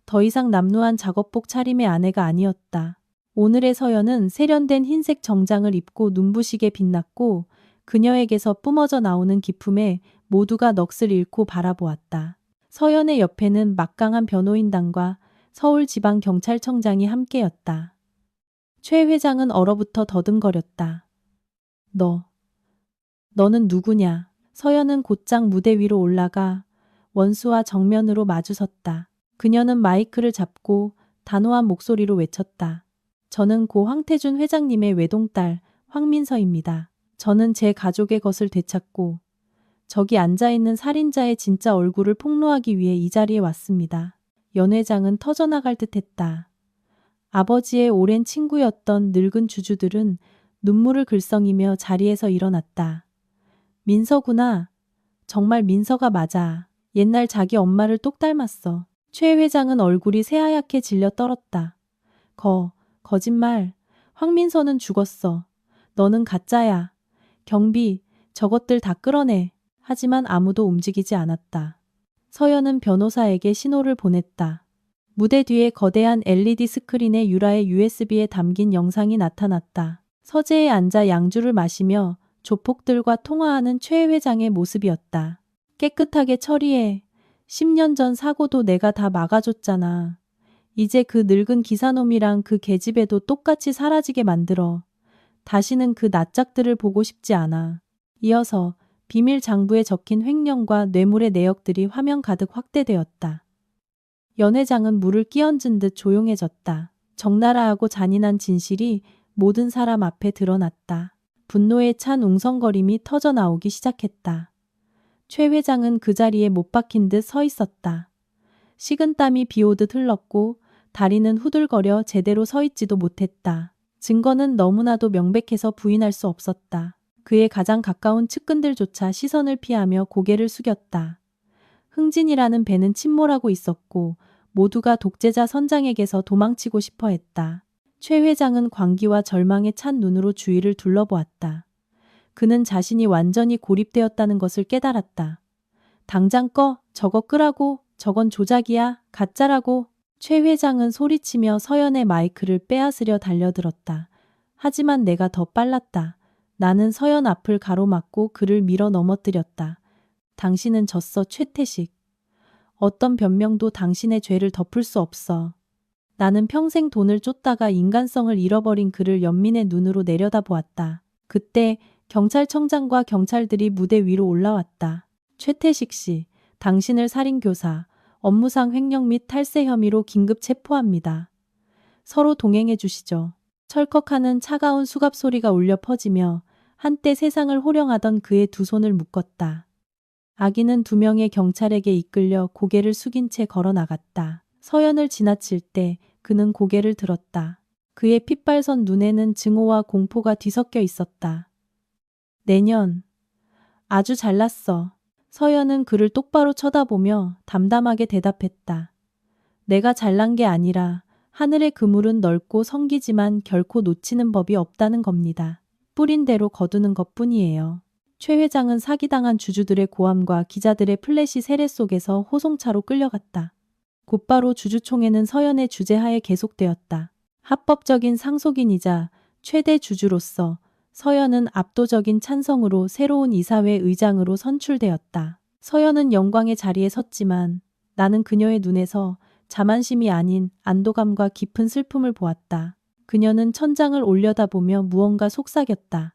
더 이상 남루한 작업복 차림의 아내가 아니었다. 오늘의 서연은 세련된 흰색 정장을 입고 눈부시게 빛났고 그녀에게서 뿜어져 나오는 기품에 모두가 넋을 잃고 바라보았다. 서연의 옆에는 막강한 변호인단과 서울지방경찰청장이 함께였다. 최 회장은 얼어붙어 더듬거렸다. 너는 누구냐? 서연은 곧장 무대 위로 올라가 원수와 정면으로 마주섰다. 그녀는 마이크를 잡고 단호한 목소리로 외쳤다. 저는 고 황태준 회장님의 외동딸 황민서입니다. 저는 제 가족의 것을 되찾고 저기 앉아있는 살인자의 진짜 얼굴을 폭로하기 위해 이 자리에 왔습니다. 연 회장은 터져나갈 듯했다. 아버지의 오랜 친구였던 늙은 주주들은 눈물을 글썽이며 자리에서 일어났다. 민서구나. 정말 민서가 맞아. 옛날 자기 엄마를 똑 닮았어. 최 회장은 얼굴이 새하얗게 질려 떨었다. 거짓말. 황민서는 죽었어. 너는 가짜야. 경비, 저것들 다 끌어내. 하지만 아무도 움직이지 않았다. 서연은 변호사에게 신호를 보냈다. 무대 뒤에 거대한 LED 스크린에 유라의 USB에 담긴 영상이 나타났다. 서재에 앉아 양주를 마시며 조폭들과 통화하는 최 회장의 모습이었다. 깨끗하게 처리해. 10년 전 사고도 내가 다 막아줬잖아. 이제 그 늙은 기사놈이랑 그 계집애도 똑같이 사라지게 만들어. 다시는 그 낯짝들을 보고 싶지 않아. 이어서 비밀 장부에 적힌 횡령과 뇌물의 내역들이 화면 가득 확대되었다. 연 회장은 물을 끼얹은 듯 조용해졌다. 적나라하고 잔인한 진실이 모든 사람 앞에 드러났다. 분노에 찬 웅성거림이 터져나오기 시작했다. 최 회장은 그 자리에 못 박힌 듯 서 있었다. 식은땀이 비오듯 흘렀고 다리는 후들거려 제대로 서 있지도 못했다. 증거는 너무나도 명백해서 부인할 수 없었다. 그의 가장 가까운 측근들조차 시선을 피하며 고개를 숙였다. 흥진이라는 배는 침몰하고 있었고 모두가 독재자 선장에게서 도망치고 싶어 했다. 최 회장은 광기와 절망에 찬 눈으로 주위를 둘러보았다. 그는 자신이 완전히 고립되었다는 것을 깨달았다. 당장 꺼, 저거 끄라고, 저건 조작이야, 가짜라고. 최 회장은 소리치며 서연의 마이크를 빼앗으려 달려들었다. 하지만 내가 더 빨랐다. 나는 서연 앞을 가로막고 그를 밀어 넘어뜨렸다. 당신은 졌어, 최태식. 어떤 변명도 당신의 죄를 덮을 수 없어. 나는 평생 돈을 쫓다가 인간성을 잃어버린 그를 연민의 눈으로 내려다보았다. 그때 경찰청장과 경찰들이 무대 위로 올라왔다. 최태식 씨, 당신을 살인교사, 업무상 횡령 및 탈세 혐의로 긴급 체포합니다. 서로 동행해 주시죠. 철컥하는 차가운 수갑 소리가 울려 퍼지며 한때 세상을 호령하던 그의 두 손을 묶었다. 아기는 2명의 경찰에게 이끌려 고개를 숙인 채 걸어 나갔다. 서연을 지나칠 때 그는 고개를 들었다. 그의 핏발선 눈에는 증오와 공포가 뒤섞여 있었다. 내년. 아주 잘났어. 서연은 그를 똑바로 쳐다보며 담담하게 대답했다. 내가 잘난 게 아니라 하늘의 그물은 넓고 성기지만 결코 놓치는 법이 없다는 겁니다. 뿌린 대로 거두는 것뿐이에요. 최 회장은 사기당한 주주들의 고함과 기자들의 플래시 세례 속에서 호송차로 끌려갔다. 곧바로 주주총회는 서연의 주재하에 계속되었다. 합법적인 상속인이자 최대 주주로서 서연은 압도적인 찬성으로 새로운 이사회 의장으로 선출되었다. 서연은 영광의 자리에 섰지만 나는 그녀의 눈에서 자만심이 아닌 안도감과 깊은 슬픔을 보았다. 그녀는 천장을 올려다보며 무언가 속삭였다.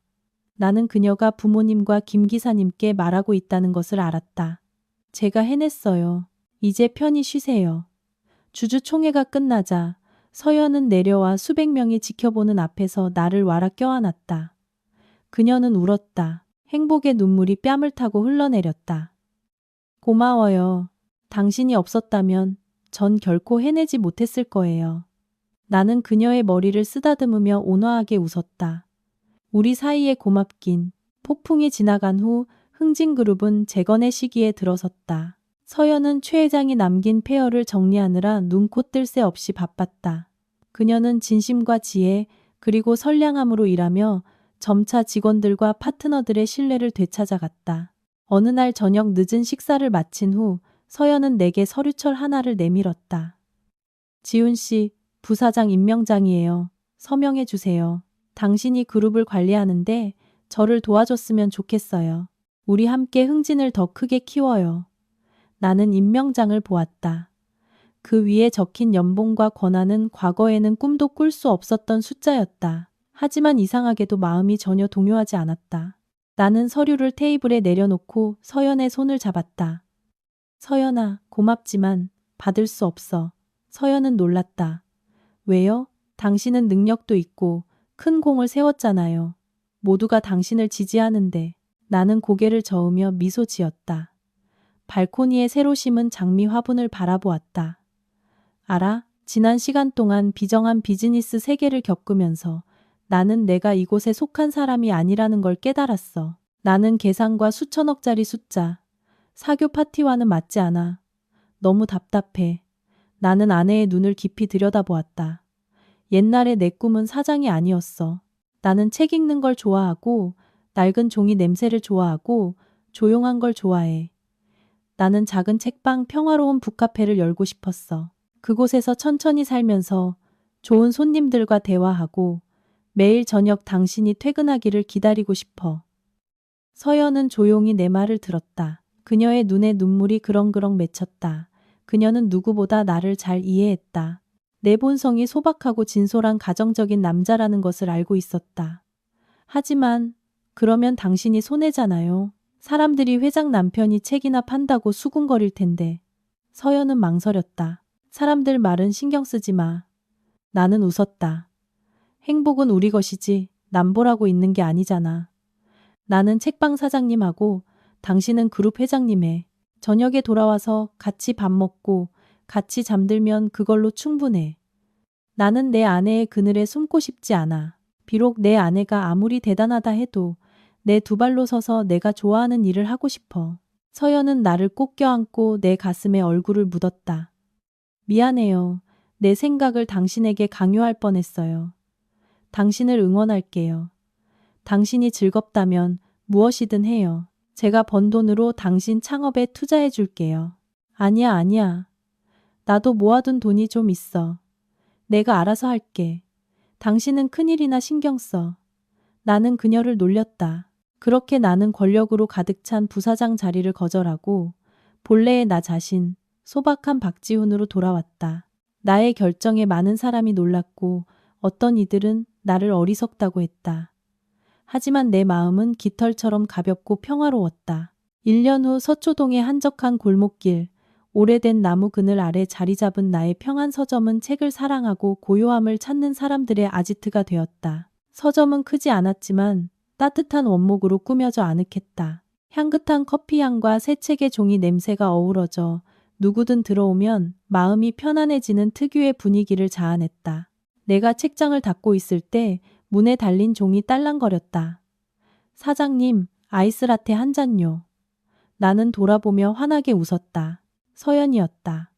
나는 그녀가 부모님과 김 기사님께 말하고 있다는 것을 알았다. 제가 해냈어요. 이제 편히 쉬세요. 주주총회가 끝나자 서연은 내려와 수백 명이 지켜보는 앞에서 나를 와라 껴안았다. 그녀는 울었다. 행복의 눈물이 뺨을 타고 흘러내렸다. 고마워요. 당신이 없었다면 전 결코 해내지 못했을 거예요. 나는 그녀의 머리를 쓰다듬으며 온화하게 웃었다. 우리 사이에 고맙긴. 폭풍이 지나간 후 흥진그룹은 재건의 시기에 들어섰다. 서연은 최 회장이 남긴 폐허를 정리하느라 눈코 뜰 새 없이 바빴다. 그녀는 진심과 지혜 그리고 선량함으로 일하며 점차 직원들과 파트너들의 신뢰를 되찾아갔다. 어느 날 저녁 늦은 식사를 마친 후 서연은 내게 서류철 하나를 내밀었다. 지훈 씨, 부사장 임명장이에요. 서명해 주세요. 당신이 그룹을 관리하는데 저를 도와줬으면 좋겠어요. 우리 함께 흥진을 더 크게 키워요. 나는 임명장을 보았다. 그 위에 적힌 연봉과 권한은 과거에는 꿈도 꿀 수 없었던 숫자였다. 하지만 이상하게도 마음이 전혀 동요하지 않았다. 나는 서류를 테이블에 내려놓고 서연의 손을 잡았다. 서연아, 고맙지만 받을 수 없어. 서연은 놀랐다. 왜요? 당신은 능력도 있고 큰 공을 세웠잖아요. 모두가 당신을 지지하는데. 나는 고개를 저으며 미소 지었다. 발코니에 새로 심은 장미 화분을 바라보았다. 알아? 지난 시간 동안 비정한 비즈니스 세계를 겪으면서 나는 내가 이곳에 속한 사람이 아니라는 걸 깨달았어. 나는 계산과 수천억짜리 숫자, 사교 파티와는 맞지 않아. 너무 답답해. 나는 아내의 눈을 깊이 들여다보았다. 옛날에 내 꿈은 사장이 아니었어. 나는 책 읽는 걸 좋아하고 낡은 종이 냄새를 좋아하고 조용한 걸 좋아해. 나는 작은 책방 평화로운 북카페를 열고 싶었어. 그곳에서 천천히 살면서 좋은 손님들과 대화하고 매일 저녁 당신이 퇴근하기를 기다리고 싶어. 서연은 조용히 내 말을 들었다. 그녀의 눈에 눈물이 그렁그렁 맺혔다. 그녀는 누구보다 나를 잘 이해했다. 내 본성이 소박하고 진솔한 가정적인 남자라는 것을 알고 있었다. 하지만 그러면 당신이 손해잖아요. 사람들이 회장 남편이 책이나 판다고 수군거릴 텐데. 서연은 망설였다. 사람들 말은 신경 쓰지 마. 나는 웃었다. 행복은 우리 것이지 남보라고 있는 게 아니잖아. 나는 책방 사장님하고 당신은 그룹 회장님에 저녁에 돌아와서 같이 밥 먹고 같이 잠들면 그걸로 충분해. 나는 내 아내의 그늘에 숨고 싶지 않아. 비록 내 아내가 아무리 대단하다 해도 내 두 발로 서서 내가 좋아하는 일을 하고 싶어. 서연은 나를 꼭 껴안고 내 가슴에 얼굴을 묻었다. 미안해요. 내 생각을 당신에게 강요할 뻔했어요. 당신을 응원할게요. 당신이 즐겁다면 무엇이든 해요. 제가 번 돈으로 당신 창업에 투자해 줄게요. 아니야, 아니야. 나도 모아둔 돈이 좀 있어. 내가 알아서 할게. 당신은 큰일이나 신경 써. 나는 그녀를 놀렸다. 그렇게 나는 권력으로 가득 찬 부사장 자리를 거절하고 본래의 나 자신, 소박한 박지훈으로 돌아왔다. 나의 결정에 많은 사람이 놀랐고 어떤 이들은 나를 어리석다고 했다. 하지만 내 마음은 깃털처럼 가볍고 평화로웠다. 1년 후 서초동의 한적한 골목길, 오래된 나무 그늘 아래 자리 잡은 나의 평안 서점은 책을 사랑하고 고요함을 찾는 사람들의 아지트가 되었다. 서점은 크지 않았지만 따뜻한 원목으로 꾸며져 아늑했다. 향긋한 커피향과 새 책의 종이 냄새가 어우러져 누구든 들어오면 마음이 편안해지는 특유의 분위기를 자아냈다. 내가 책장을 닫고 있을 때 문에 달린 종이 딸랑거렸다. 사장님, 아이스라테 한 잔요. 나는 돌아보며 환하게 웃었다. 서연이었다.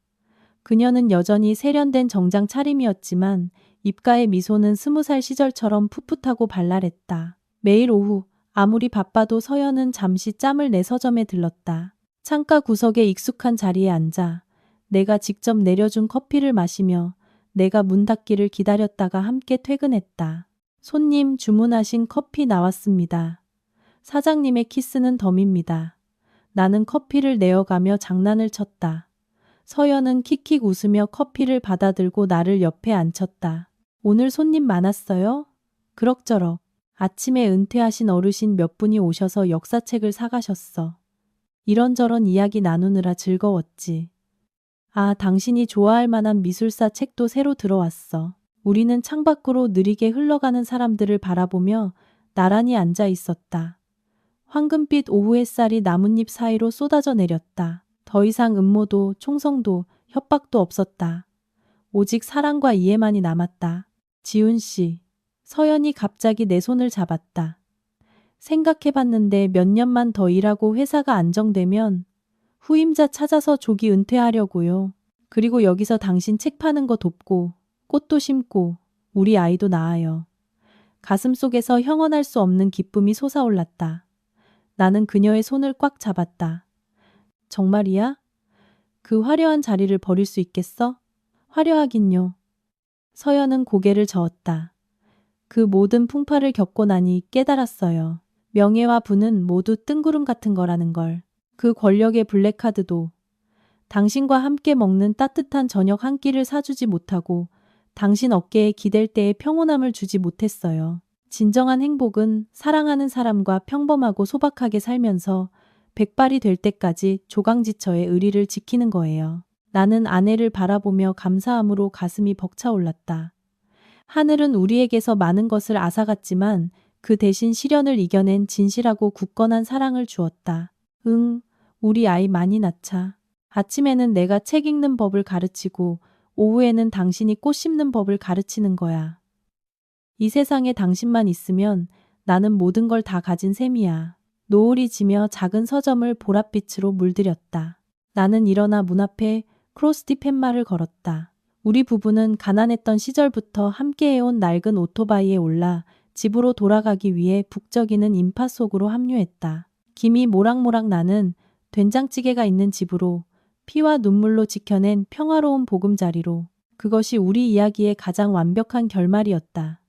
그녀는 여전히 세련된 정장 차림이었지만 입가의 미소는 20살 시절처럼 풋풋하고 발랄했다. 매일 오후 아무리 바빠도 서연은 잠시 짬을 내 서점에 들렀다. 창가 구석에 익숙한 자리에 앉아 내가 직접 내려준 커피를 마시며 내가 문 닫기를 기다렸다가 함께 퇴근했다. 손님 주문하신 커피 나왔습니다. 사장님의 키스는 덤입니다. 나는 커피를 내어가며 장난을 쳤다. 서연은 킥킥 웃으며 커피를 받아들고 나를 옆에 앉혔다. 오늘 손님 많았어요? 그럭저럭. 아침에 은퇴하신 어르신 몇 분이 오셔서 역사책을 사가셨어. 이런저런 이야기 나누느라 즐거웠지. 아, 당신이 좋아할 만한 미술사 책도 새로 들어왔어. 우리는 창밖으로 느리게 흘러가는 사람들을 바라보며 나란히 앉아 있었다. 황금빛 오후 햇살이 나뭇잎 사이로 쏟아져 내렸다. 더 이상 음모도 총성도 협박도 없었다. 오직 사랑과 이해만이 남았다. 지훈 씨. 서연이 갑자기 내 손을 잡았다. 생각해봤는데 몇 년만 더 일하고 회사가 안정되면 후임자 찾아서 조기 은퇴하려고요. 그리고 여기서 당신 책 파는 거 돕고 꽃도 심고 우리 아이도 낳아요. 가슴속에서 형언할 수 없는 기쁨이 솟아올랐다. 나는 그녀의 손을 꽉 잡았다. 정말이야? 그 화려한 자리를 버릴 수 있겠어? 화려하긴요. 서연은 고개를 저었다. 그 모든 풍파를 겪고 나니 깨달았어요. 명예와 부는 모두 뜬구름 같은 거라는 걸. 그 권력의 블랙카드도 당신과 함께 먹는 따뜻한 저녁 한 끼를 사주지 못하고 당신 어깨에 기댈 때의 평온함을 주지 못했어요. 진정한 행복은 사랑하는 사람과 평범하고 소박하게 살면서 백발이 될 때까지 조강지처의 의리를 지키는 거예요. 나는 아내를 바라보며 감사함으로 가슴이 벅차올랐다. 하늘은 우리에게서 많은 것을 앗아갔지만 그 대신 시련을 이겨낸 진실하고 굳건한 사랑을 주었다. 응, 우리 아이 많이 낳자. 아침에는 내가 책 읽는 법을 가르치고 오후에는 당신이 꽃 심는 법을 가르치는 거야. 이 세상에 당신만 있으면 나는 모든 걸 다 가진 셈이야. 노을이 지며 작은 서점을 보랏빛으로 물들였다. 나는 일어나 문 앞에 크로스티 팻말을 걸었다. 우리 부부는 가난했던 시절부터 함께해온 낡은 오토바이에 올라 집으로 돌아가기 위해 북적이는 인파 속으로 합류했다. 김이 모락모락 나는 된장찌개가 있는 집으로 피와 눈물로 지켜낸 평화로운 보금자리로 그것이 우리 이야기의 가장 완벽한 결말이었다.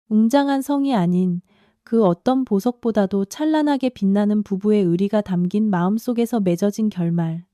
웅장한 성이 아닌 그 어떤 보석보다도 찬란하게 빛나는 부부의 의리가 담긴 마음속에서 맺어진 결말.